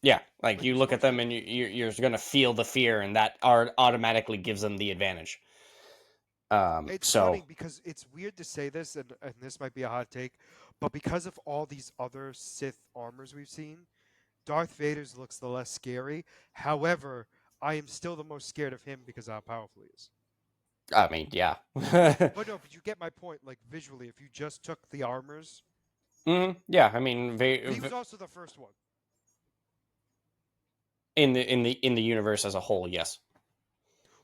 B: Yeah, like
A: like
B: you
A: you're
B: look at
A: supposed
B: them
A: to.
B: and you're gonna feel the fear, and that automatically gives them the advantage.
A: It's funny
B: So
A: because it's weird to say this, and this might be a hot take, but because of all these other Sith armors we've seen, Darth Vader's looks the less scary. However, I am still the most scared of him because of how powerful he is.
B: I mean, yeah,
A: But no, but you get my point. Like visually, if you just took the armors,
B: Yeah, I mean,
A: He was also the first one.
B: in the universe as a whole, yes.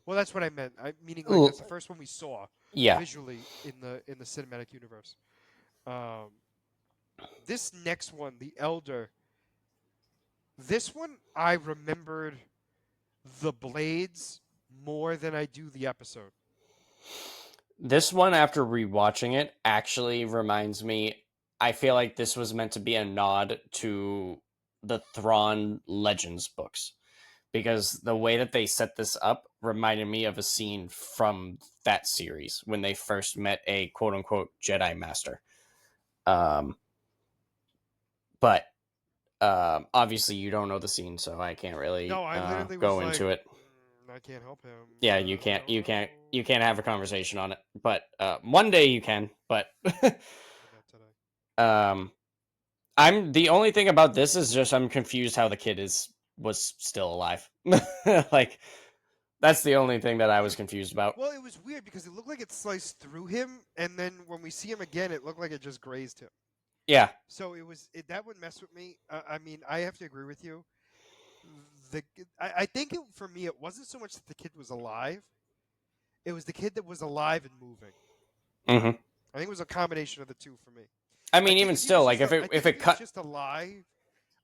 A: Well, that's what I meant. Meaning like
B: Ooh,
A: that's the first one we saw
B: yeah,
A: visually in the cinematic universe. Um, this next one, the Elder. This one I remembered the blades more than I do the episode.
B: this one after rewatching it actually reminds me. I feel like this was meant to be a nod to the Thrawn Legends books because the way that they set this up reminded me of a scene from that series when they first met a quote unquote Jedi Master. Um, but obviously you don't know the scene, so I can't really
A: No, I literally was
B: go
A: like,
B: into it.
A: I can't help him.
B: Yeah,
A: I don't know.
B: you can't have a conversation on it. But one day you can. But
A: But not today.
B: um, I'm the only thing about this is just I'm confused how the kid was still alive. Like that's the only thing that I was confused about.
A: Well, it was weird because it looked like it sliced through him, and then when we see him again, it looked like it just grazed him.
B: Yeah.
A: So that would mess with me. I mean, I have to agree with you. The I think for me, it wasn't so much that the kid was alive; it was the kid that was alive and moving.
B: Hmm.
A: I think it was a combination of the two for me.
B: I
A: I
B: mean,
A: think
B: even
A: if he was
B: still, like
A: just a, I
B: if
A: think if
B: it
A: he was
B: cut,
A: just alive,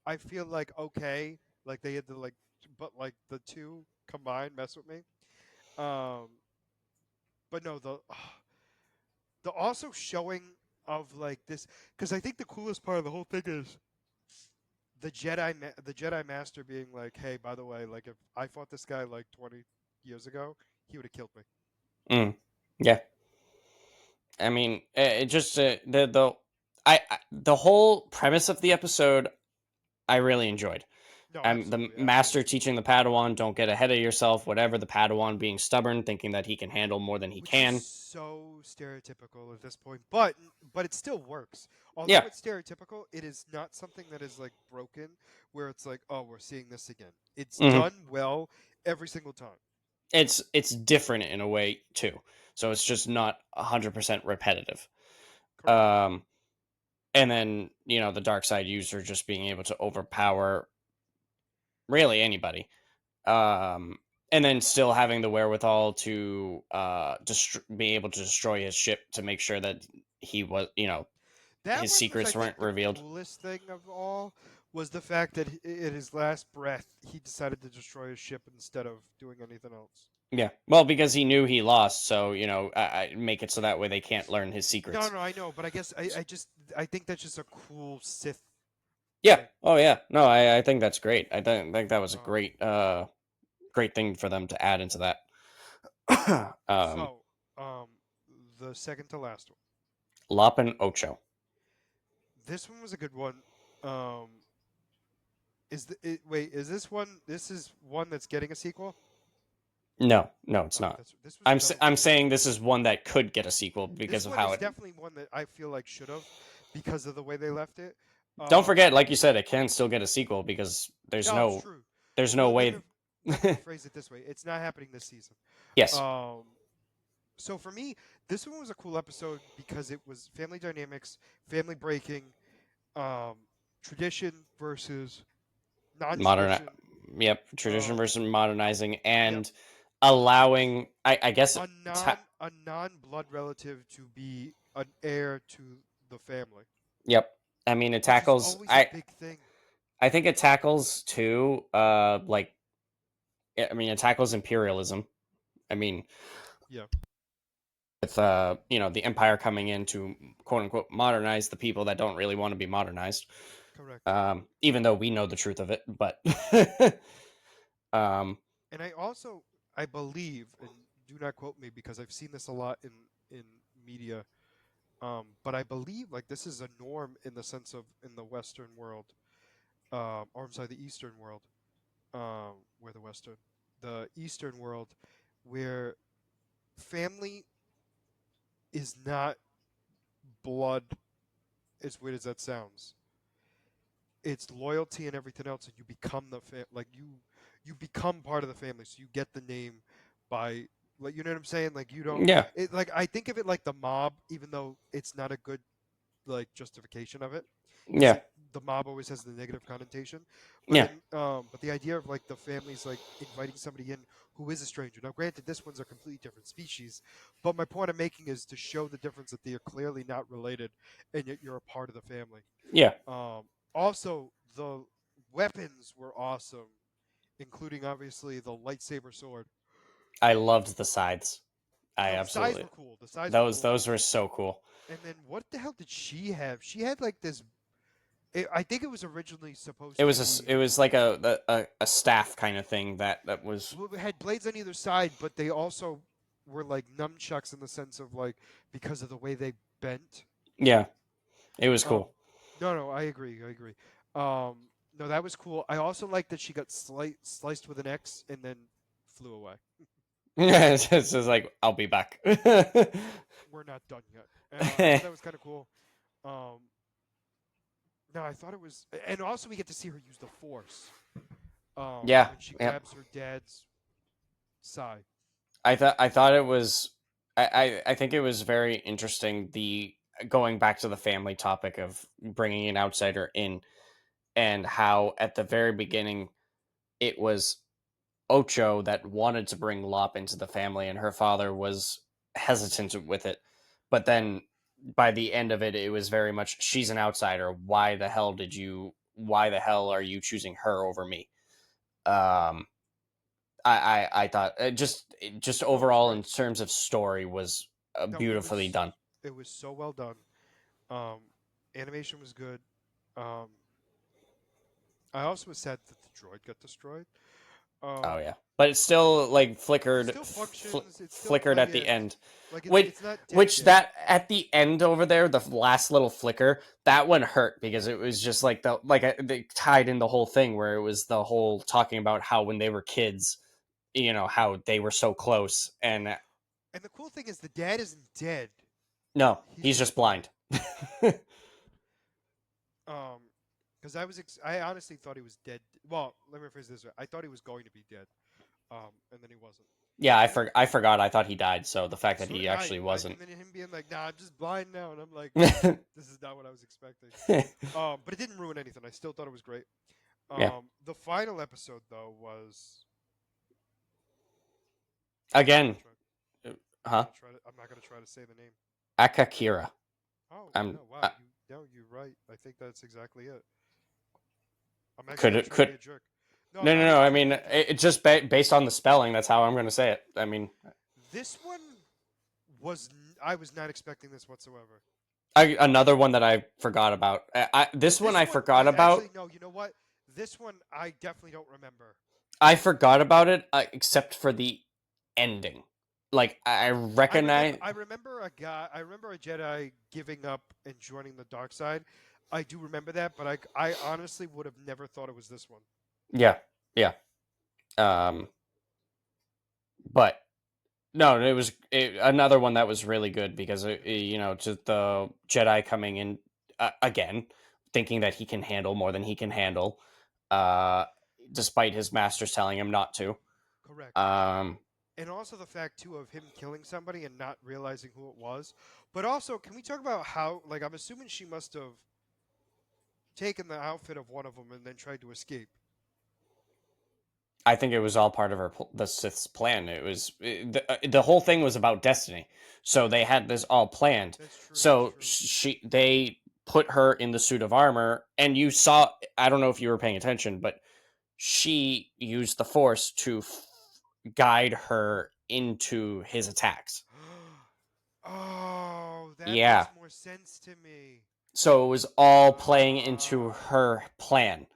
A: I feel like okay, like they had to like, but like the two combined mess with me. Um, but no, the also showing of like this because I think the coolest part of the whole thing is the Jedi Master being like, hey, by the way, like if I fought this guy like 20 years ago, he would have killed me.
B: mm, yeah. I mean, it just the whole premise of the episode I really enjoyed.
A: No,
B: The
A: absolutely,
B: master
A: absolutely.
B: teaching the Padawan, don't get ahead of yourself, whatever. The Padawan being stubborn, thinking that he can handle more than he
A: Which is
B: can.
A: so stereotypical at this point, but it still works. Although
B: Yeah.
A: it's stereotypical, it is not something that is like broken, where it's like, oh, we're seeing this again. It's
B: Hmm.
A: done well every single time.
B: It's different in a way too. So it's just not 100% repetitive.
A: Correct.
B: Um, and then the dark side user just being able to overpower really anybody. And then still having the wherewithal to be able to destroy his ship to make sure that he was
A: That
B: his
A: one was, I
B: secrets weren't
A: think, the
B: revealed.
A: coolest thing of all was the fact that in his last breath, he decided to destroy his ship instead of doing anything else.
B: Yeah, well, because he knew he lost, so I make it so that way they can't learn his
A: No,
B: secrets.
A: no, I know, but I guess I think that's just a cool Sith
B: Yeah.
A: thing.
B: Oh yeah. No, I think that's great. I think that was a
A: Um,
B: great thing for them to add into that. um,
A: so, um, the second to last one.
B: Lapen Ocho.
A: This one was a good one. Um, wait? Is this one? This is one that's getting a sequel?
B: No, no, it's
A: Oh,
B: not.
A: this was another one.
B: I'm saying this is one that could get a sequel
A: This
B: because of
A: one
B: how
A: is
B: it.
A: definitely one that I feel like should have, because of the way they left it.
B: Don't
A: Um,
B: forget, like you said, it can still get a sequel because
A: no, it's true.
B: there's no
A: Well,
B: way.
A: let me rephrase it this way. It's not happening this season.
B: Yes.
A: Um, so for me, this one was a cool episode because it was family dynamics, family breaking, um, tradition versus
B: Modern.
A: non-tradition.
B: Yep. Tradition
A: Um,
B: versus modernizing
A: yep.
B: and allowing. I guess.
A: A non-blood relative to be an heir to the family,
B: Yep. I mean, it
A: which is
B: tackles.
A: always a big thing.
B: I think it tackles too. Like I mean, it tackles imperialism. I mean,
A: Yeah,
B: with the empire coming in to quote unquote modernize the people that don't really want to be modernized.
A: correct.
B: Even though we know the truth of it, but um,
A: And I believe, and do not quote me because I've seen this a lot in media. But I believe like this is a norm in the sense of in the Western world, or I'm sorry, the Eastern world, where the Eastern world, where family is not blood. As weird as that sounds, it's loyalty and everything else, and you become like you become part of the family, so you get the name by like you know what I'm saying. Like you don't
B: yeah,
A: like I think of it like the mob, even though it's not a good like justification of it. 'Cause
B: Yeah.
A: the mob always has the negative connotation. But
B: Yeah.
A: then, but the idea of like the families like inviting somebody in who is a stranger. Now, granted, this one's a completely different species, but my point I'm making is to show the difference that they are clearly not related, and yet you're a part of the family.
B: Yeah.
A: Also, the weapons were awesome, including obviously the lightsaber sword.
B: I loved the sides. I
A: No, the sides
B: absolutely
A: were cool. The sides were
B: those
A: cool.
B: those were so cool.
A: And then what the hell did she have? She had like this. I think it was originally supposed
B: It
A: to
B: was
A: be.
B: it was like a staff kind of thing that was.
A: Well, it had blades on either side, but they also were like nunchucks in the sense of like because of the way they bent.
B: Yeah, it was
A: Um,
B: cool.
A: no, I agree. I agree. No, that was cool. I also like that she got sliced with an X and then flew away.
B: It's just like I'll be back.
A: We're not done yet. I thought that was kind of cool. Um, no, I thought it was, and also we get to see her use the Force.
B: Yeah,
A: When she
B: yeah.
A: grabs her dad's side.
B: I thought it was. I think it was very interesting. The going back to the family topic of bringing an outsider in, and how at the very beginning it was Ocho that wanted to bring Lop into the family, and her father was hesitant with it. But then by the end of it, it was very much she's an outsider. Why the hell did you? Why the hell are you choosing her over me? Um, I thought just
A: No, it was
B: overall
A: great.
B: in terms of story was
A: No,
B: beautifully done.
A: it was so well done. Um, Animation was good. Um, I also was sad that the droid got destroyed.
B: Oh
A: Um,
B: yeah, but it's still like
A: it
B: flickered,
A: still functions. It's still
B: flickered
A: like
B: at the end.
A: it's
B: Which,
A: it's not dead
B: which
A: dead.
B: that at the end over there, the last little flicker, that one hurt because it was just like they tied in the whole thing where it was the whole talking about how when they were kids, how they were so close, and
A: And the cool thing is the dad isn't dead.
B: no,
A: He's
B: he's
A: just
B: just
A: blind.
B: blind.
A: Um, because I honestly thought he was dead. Well, let me rephrase this way. I thought he was going to be dead. And then he wasn't.
B: Yeah, I forgot. I thought he died. So the fact that
A: So
B: he
A: did
B: actually
A: and
B: wasn't.
A: then him being like, "Nah, I'm just blind now," and I'm like, "This is not what I was expecting." But it didn't ruin anything. I still thought it was great.
B: Yeah.
A: The final episode though was.
B: Again, huh?
A: I'm not gonna try to say the name.
B: Akakira.
A: Oh
B: I'm
A: no! Wow, you're right. I think that's exactly it. I'm actually
B: could
A: not
B: it
A: trying to
B: could
A: be a jerk. No, I'm
B: no no
A: not
B: no.
A: even
B: I
A: trying to
B: mean,
A: be a jerk.
B: it just based on the spelling. That's how I'm going to say it. I mean,
A: This one I was not expecting this whatsoever.
B: another one that I forgot about. This one I forgot about.
A: Actually no. You know what? This one I definitely don't remember.
B: I forgot about it except for the ending. Like I recognize.
A: I remember a guy. I remember a Jedi giving up and joining the dark side. I do remember that, but I honestly would have never thought it was this one.
B: Yeah, yeah. Um, but no, it was another one that was really good because just the Jedi coming in again, thinking that he can handle more than he can handle, uh, despite his masters telling him not to.
A: Correct.
B: Um,
A: And also the fact too of him killing somebody and not realizing who it was. But also, can we talk about how? Like, I'm assuming she must have taken the outfit of one of them and then tried to escape.
B: I think it was all part of the Sith's plan. It was the whole thing was about destiny. So they had this all planned.
A: That's true.
B: So
A: That's true.
B: they put her in the suit of armor, and you saw. I don't know if you were paying attention, but she used the Force to guide her into his attacks.
A: Oh, that
B: Yeah.
A: makes more sense to me.
B: So it was all playing into her plan.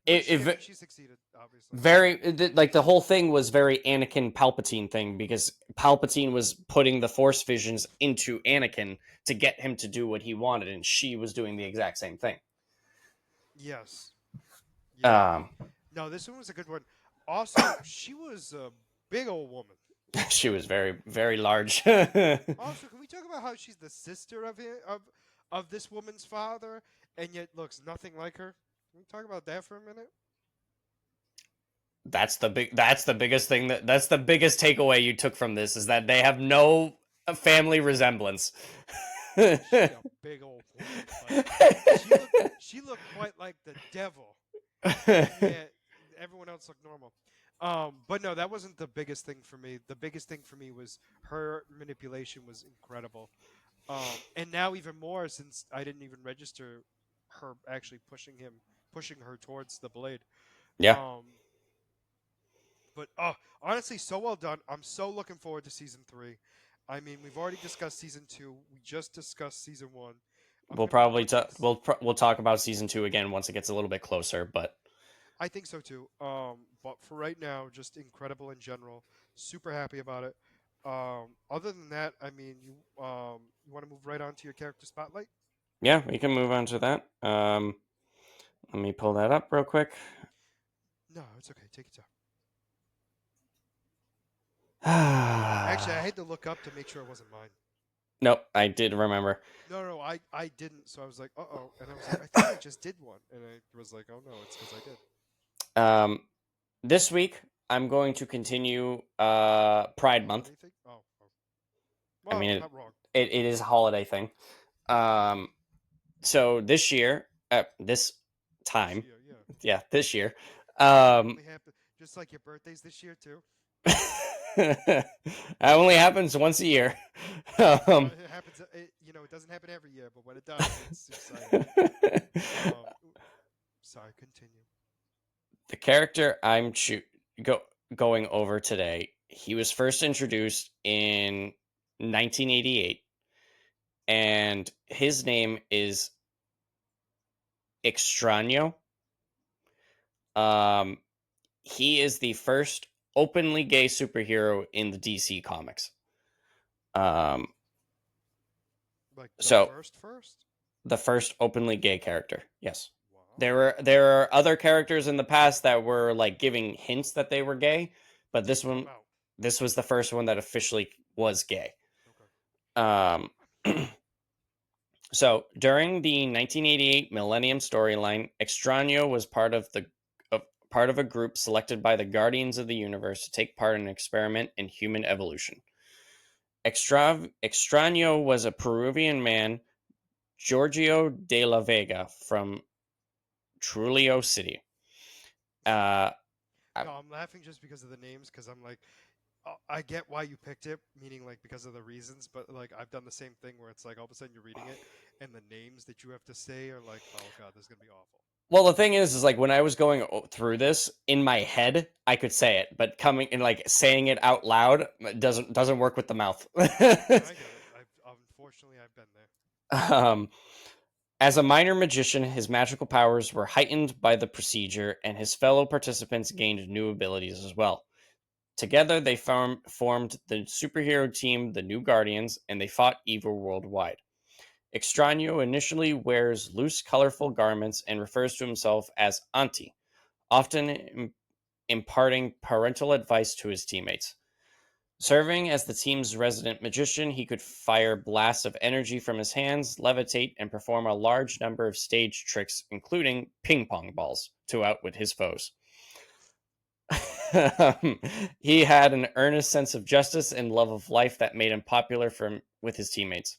A: She succeeded, obviously.
B: Very like the whole thing was very Anakin Palpatine thing because Palpatine was putting the Force visions into Anakin to get him to do what he wanted, and she was doing the exact same thing.
A: Yes. Yeah.
B: Um,
A: No, this one was a good one. Also, she was a big old woman.
B: she was very very large.
A: Also, can we talk about how she's the sister of this woman's father, and yet looks nothing like her? Can we talk about that for a minute?
B: That's the biggest thing that's the biggest takeaway you took from this is that they have no family resemblance.
A: She a big old woman. Like she looked quite like the devil. And yet everyone else looked normal. But no, that wasn't the biggest thing for me. The biggest thing for me was her manipulation was incredible. And now even more since I didn't even register her actually pushing her towards the blade.
B: Yeah.
A: Um, but honestly, so well done. I'm so looking forward to season 3. I mean, we've already discussed season 2. We just discussed season 1. I'm
B: We'll
A: gonna be
B: probably
A: watching.
B: we'll talk about season 2 again once it gets a little bit closer, but
A: I think so too. But for right now, just incredible in general. Super happy about it. Other than that, I mean, you want to move right on to your character spotlight?
B: yeah, we can move on to that. Let me pull that up real quick.
A: No, it's okay. Take your time. Actually, I had to look up to make sure it wasn't mine.
B: Nope, I did remember.
A: No, I didn't. So I was like, uh-oh. And I was like, I think I just did one. And I was like, oh no, it's because I did.
B: This week I'm going to continue Pride Month.
A: Anything? Oh.
B: I
A: Well,
B: mean,
A: not wrong.
B: it is a holiday thing. So this year, this time, this year,
A: Only happen, just like your birthday's this year too.
B: that only happens once a year.
A: It happens. It doesn't happen every year, but when it does, it's exciting. Sorry, continue.
B: The character I'm going over today, he was first introduced in 1988, and his name is Extraño. He is the first openly gay superhero in the DC comics.
A: Like
B: So
A: first?
B: the first openly gay character, yes.
A: Wow.
B: There are other characters in the past that were like giving hints that they were gay, but this was the first one that officially was gay.
A: Okay.
B: So during the 1988 Millennium storyline, Extraño was part of a group selected by the Guardians of the Universe to take part in an experiment in human evolution. Extraño was a Peruvian man, Giorgio de la Vega, from Trujillo City.
A: No, I'm laughing just because of the names, because I'm like, I get why you picked it, meaning like because of the reasons, but like I've done the same thing where it's like all of a sudden you're reading it and the names that you have to say are like, oh god, this is gonna be awful.
B: Well, the thing is like when I was going through this in my head, I could say it, but coming and like saying it out loud doesn't work with the mouth.
A: I get it. Unfortunately, I've been there.
B: As a minor magician, his magical powers were heightened by the procedure, and his fellow participants gained new abilities as well. Together, they formed the superhero team, the New Guardians, and they fought evil worldwide. Extraño initially wears loose, colorful garments and refers to himself as Auntie, often imparting parental advice to his teammates. Serving as the team's resident magician, he could fire blasts of energy from his hands, levitate, and perform a large number of stage tricks, including ping pong balls, to outwit his foes. He had an earnest sense of justice and love of life that made him popular with his teammates.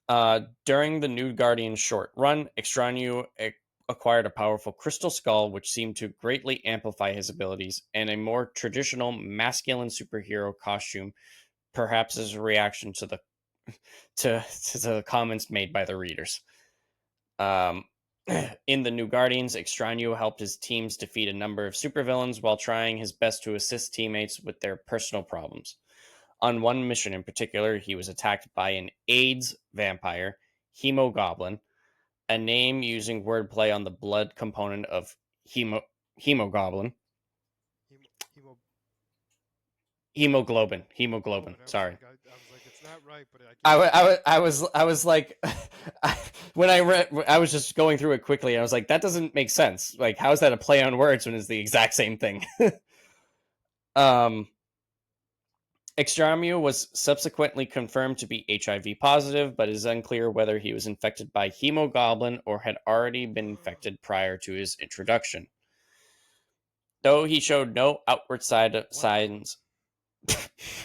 B: During the New Guardian short run, Extraño acquired a powerful crystal skull, which seemed to greatly amplify his abilities, and a more traditional masculine superhero costume, perhaps as a reaction to the comments made by the readers. In the New Guardians, Extraño helped his teams defeat a number of supervillains while trying his best to assist teammates with their personal problems. On one mission in particular, he was attacked by an AIDS vampire, Hemogoblin, a name using wordplay on the blood component of hemoglobin. Hemoglobin. Sorry.
A: I was like, it's not right, but
B: I was like, when I read, I was just going through it quickly. And I was like, that doesn't make sense. Like, how is that a play on words when it's the exact same thing? Extraño was subsequently confirmed to be HIV positive, but it is unclear whether he was infected by hemoglobin or had already been infected prior to his introduction. Though he showed no outward signs.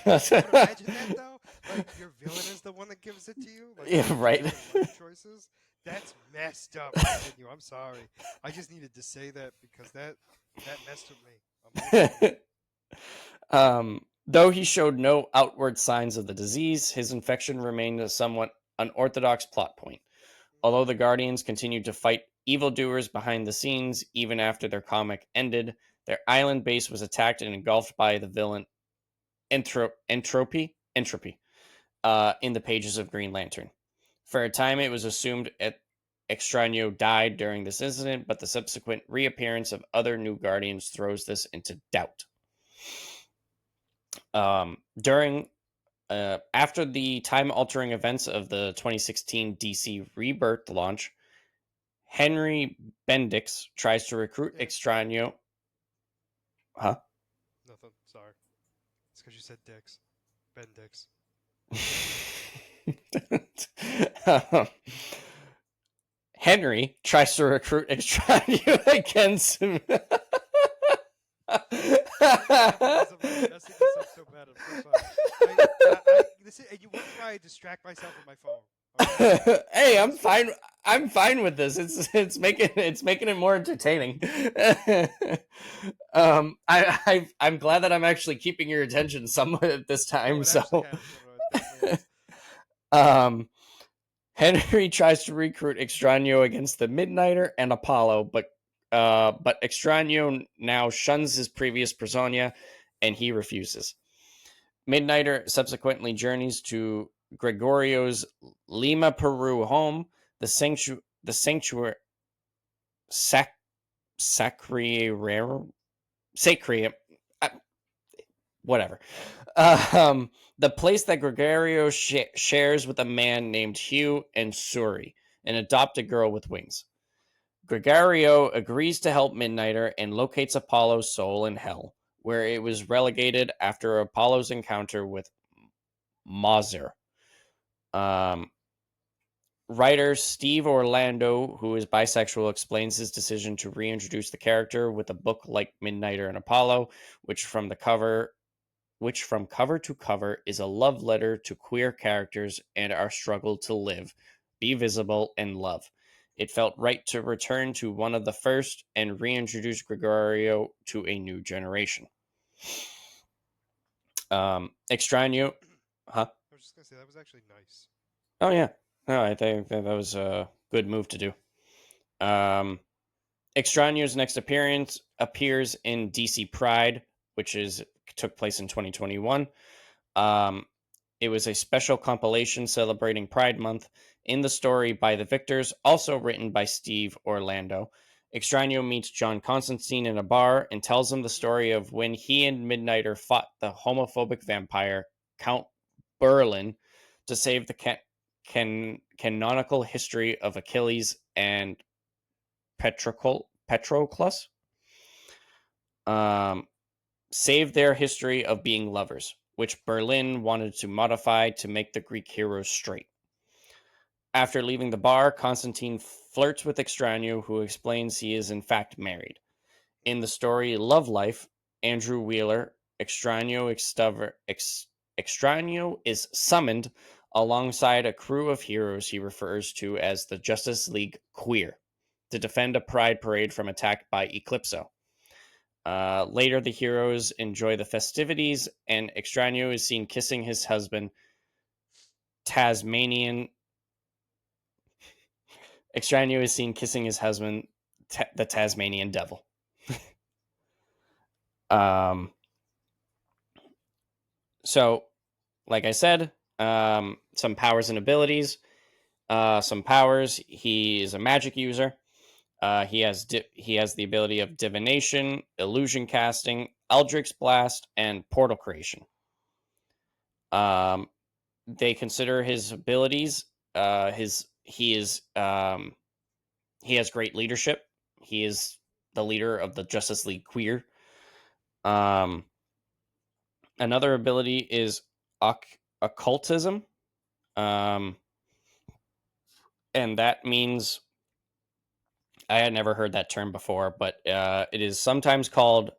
A: Imagine that though. Like you're villain is the one that gives it to you? Like,
B: Yeah, right.
A: your life choices? That's messed up. Continue. I'm sorry. I just needed to say that because that messed with me emotionally.
B: Though he showed no outward signs of the disease, his infection remained a somewhat unorthodox plot point. Although the Guardians continued to fight evildoers behind the scenes even after their comic ended, their island base was attacked and engulfed by the villain Entropy in the pages of Green Lantern. For a time, it was assumed Extraño died during this incident, but the subsequent reappearance of other new Guardians throws this into doubt. During After the time-altering events of the 2016 DC Rebirth launch, Henry Bendix tries to recruit
A: Yeah.
B: Extraño. Huh?
A: Nothing. Sorry. It's because you said Dix. Ben Dix.
B: Henry tries to recruit Extraño against him.
A: Because I'm like messing this up so bad. I'm so sorry. You wonder why I distract myself with my phone. Okay?
B: Hey, I'm fine. I'm fine with this. It's making it more entertaining. I'm glad that I'm actually keeping your attention somewhat at this time.
A: No, it
B: So,
A: actually has. No, it definitely has.
B: Henry tries to recruit Extraño against the Midnighter and Apollo, but Extraño now shuns his previous persona, and he refuses. Midnighter subsequently journeys to Gregorio's Lima, Peru home, the sanctuary sacri whatever. The place that Gregorio shares with a man named Hugh and Suri, an adopted girl with wings. Gregorio agrees to help Midnighter and locates Apollo's soul in hell, where it was relegated after Apollo's encounter with Mauser. Writer Steve Orlando, who is bisexual, explains his decision to reintroduce the character with a book like Midnighter and Apollo, which from cover to cover is a love letter to queer characters and our struggle to live, be visible, and love. It felt right to return to one of the first and reintroduce Gregorio to a new generation. Extraño, huh?
A: I was just gonna say that was actually nice.
B: Oh yeah, no, I think that was a good move to do. Extraño's next appearance appears in DC Pride, which took place in 2021. It was a special compilation celebrating Pride Month. In the story by the Victors, also written by Steve Orlando, Extraño meets John Constantine in a bar and tells him the story of when he and Midnighter fought the homophobic vampire Count Berlin to save the canonical history of Achilles and Patroclus. Save their history of being lovers, which Berlin wanted to modify to make the Greek heroes straight. After leaving the bar, Constantine flirts with Extraño, who explains he is in fact married. In the story Love Life, Andrew Wheeler, Extraño is summoned alongside a crew of heroes he refers to as the Justice League Queer to defend a pride parade from attack by Eclipso. Later, the heroes enjoy the festivities, and Extraño is seen kissing his husband, the Tasmanian Devil. So, like I said, some powers and abilities. Some powers. He is a magic user. He has the ability of divination, illusion casting, Eldritch Blast, and portal creation. They consider his abilities. He has great leadership. He is the leader of the Justice League Queer. Another ability is occultism, and that means I had never heard that term before, but it is sometimes called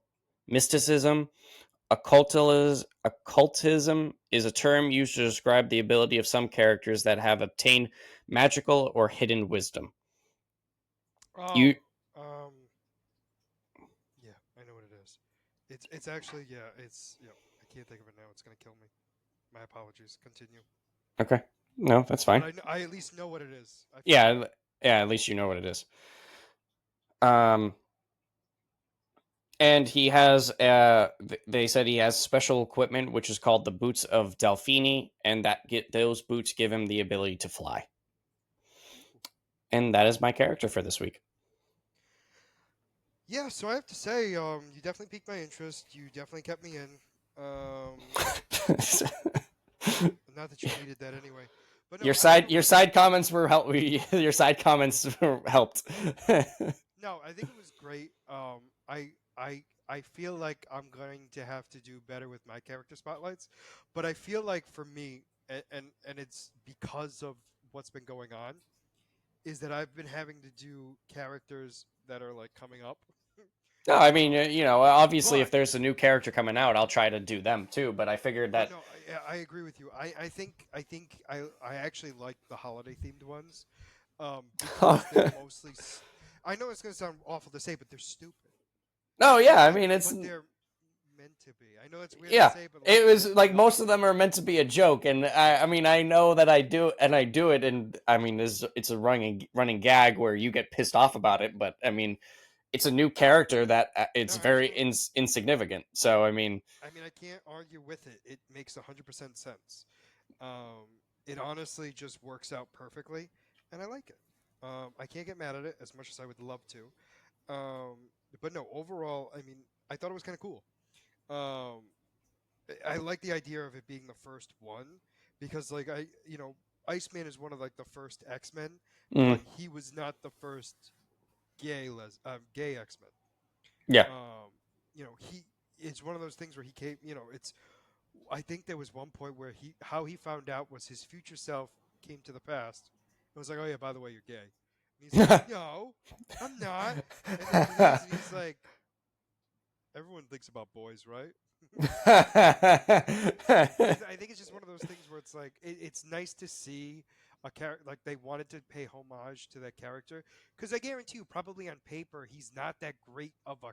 B: mysticism, Occultism is a term used to describe the ability of some characters that have obtained magical or hidden wisdom.
A: Oh,
B: You
A: yeah, I know what it is. It's actually yeah. I can't think of it now. It's gonna kill me. My apologies. Continue.
B: okay? No, that's fine.
A: But I at least know what it is. I
B: Yeah,
A: forgot.
B: yeah. At least you know what it is. Um, and he has they said he has special equipment which is called the boots of Delphini, and those boots give him the ability to fly. And that is my character for this week.
A: Yeah, so I have to say, you definitely piqued my interest. You definitely kept me in. Um, not that you needed that anyway. But no,
B: your
A: I thought
B: side
A: it
B: your
A: was
B: side comments were help. Your side comments helped.
A: no, I think it was great. I feel like I'm going to have to do better with my character spotlights, but I feel like for me, and it's because of what's been going on, is that I've been having to do characters that are like coming up.
B: No, I mean, obviously, if
A: But
B: there's a new character coming out, I'll try to do them too. But I figured
A: but
B: that.
A: no, I agree with you. I actually like the holiday themed ones, because they're mostly. I know it's gonna sound awful to say, but they're stupid.
B: No,
A: But
B: yeah, I mean, it's
A: they're meant to be. I know it's weird to
B: yeah.
A: say, but like
B: It was like
A: you know,
B: most of them are meant to be a joke, and I mean, I know that I do, and I do it, and I mean, it's a running gag where you get pissed off about it, but I mean, it's a new character that it's
A: no,
B: very
A: absolutely.
B: insignificant. So I mean,
A: I mean, I can't argue with it. It makes 100% sense. Um, it honestly just works out perfectly, and I like it. I can't get mad at it as much as I would love to. But no, overall, I mean, I thought it was kind of cool. Um, I like the idea of it being the first one because, like, Iceman is one of like the first X Men,
B: mm,
A: but he was not the first gay X Men.
B: yeah.
A: He it's one of those things where he came. It's I think there was one point where how he found out was his future self came to the past. It was like, oh yeah, by the way, you're gay. And he's like, no, I'm not. And then he leaves, and he's like, everyone thinks about boys, right? I think it's just one of those things where it's like it's nice to see a character like they wanted to pay homage to that character because I guarantee you, probably on paper, he's not that great of a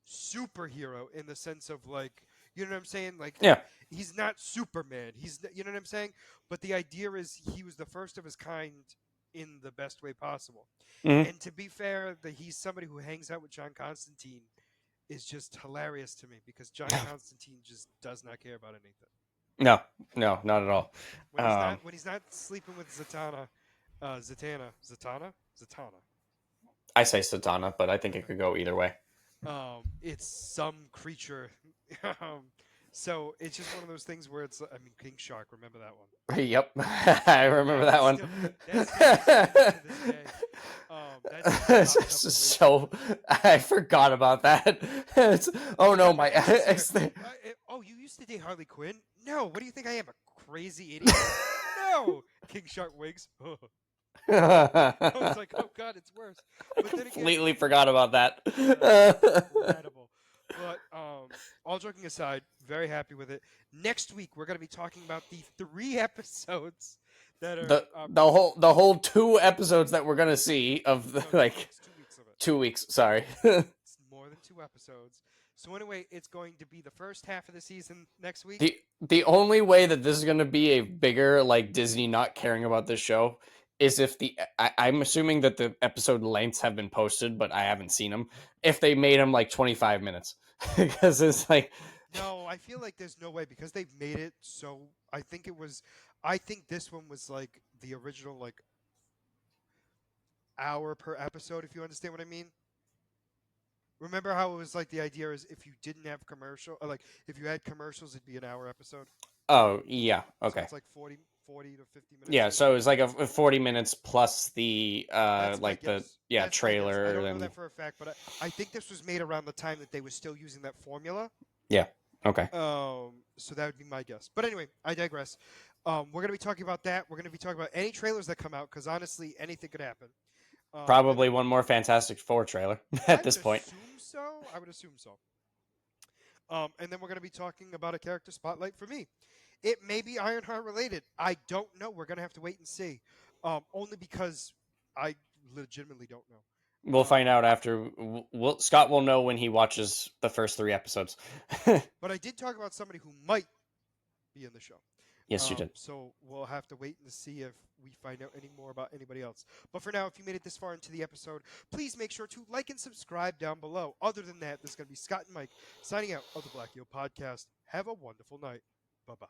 A: superhero in the sense of like you know what I'm saying like
B: Yeah.
A: he's not Superman, you know what I'm saying, but the idea is he was the first of his kind in the best way possible.
B: Mhm.
A: And to be fair, that he's somebody who hangs out with John Constantine is just hilarious to me because John Constantine just does not care about anything.
B: No, no, not at all.
A: When he's not sleeping with Zatanna.
B: I say Satana, but I think it could go either way.
A: It's some creature. um, so it's just one of those things where it's. I mean, King Shark. Remember that one?
B: Yep, I remember that one.
A: That's still to this day. That pops up
B: So I forgot about that. Oh no, my
A: exes
B: ex.
A: here. Oh, you used to date Harley Quinn? No. What do you think I am, a crazy idiot? No. King Shark wigs. I was like, oh god, it's worse. But then again,
B: Completely forgot about that.
A: incredible. But all joking aside, very happy with it. Next week we're going to be talking about the 3 episodes that are
B: the whole 2 episodes that we're gonna see of the,
A: no,
B: like
A: 2 weeks of it.
B: 2 weeks. Sorry.
A: It's more than 2 episodes. So anyway, it's going to be the first half of the season next week.
B: The only way that this is gonna be a bigger like Disney not caring about this show is if I'm assuming that the episode lengths have been posted, but I haven't seen them. If they made them like 25 minutes, because it's like
A: No, I feel like there's no way because they've made it so. I think this one was like the original like hour per episode. If you understand what I mean. Remember how it was like the idea is if you didn't have commercial, or like if you had commercials, it'd be an hour episode.
B: oh yeah,
A: So
B: okay.
A: it's like 40 to 50 minutes.
B: Yeah, so it's like a 40 minutes plus the
A: That's my
B: like the
A: guess. That's my guess. I
B: trailer
A: don't know
B: and
A: that for a fact, but I think this was made around the time that they were still using that formula.
B: yeah. Okay.
A: So that would be my guess. But anyway, I digress. We're gonna be talking about that. We're gonna be talking about any trailers that come out because honestly, anything could happen.
B: Probably one more Fantastic Four trailer at this point.
A: I would assume so. And then we're going to be talking about a character spotlight for me. It may be Ironheart related. I don't know. We're going to have to wait and see. Only because I legitimately don't know.
B: We'll find out after. Scott will know when he watches the first 3 episodes.
A: But I did talk about somebody who might be in the show.
B: Yes, you did.
A: So we'll have to wait and see if we find out any more about anybody else. But for now, if you made it this far into the episode, please make sure to like and subscribe down below. Other than that, this is going to be Scott and Mike signing out of the Black Eel Podcast. Have a wonderful night. Bye-bye.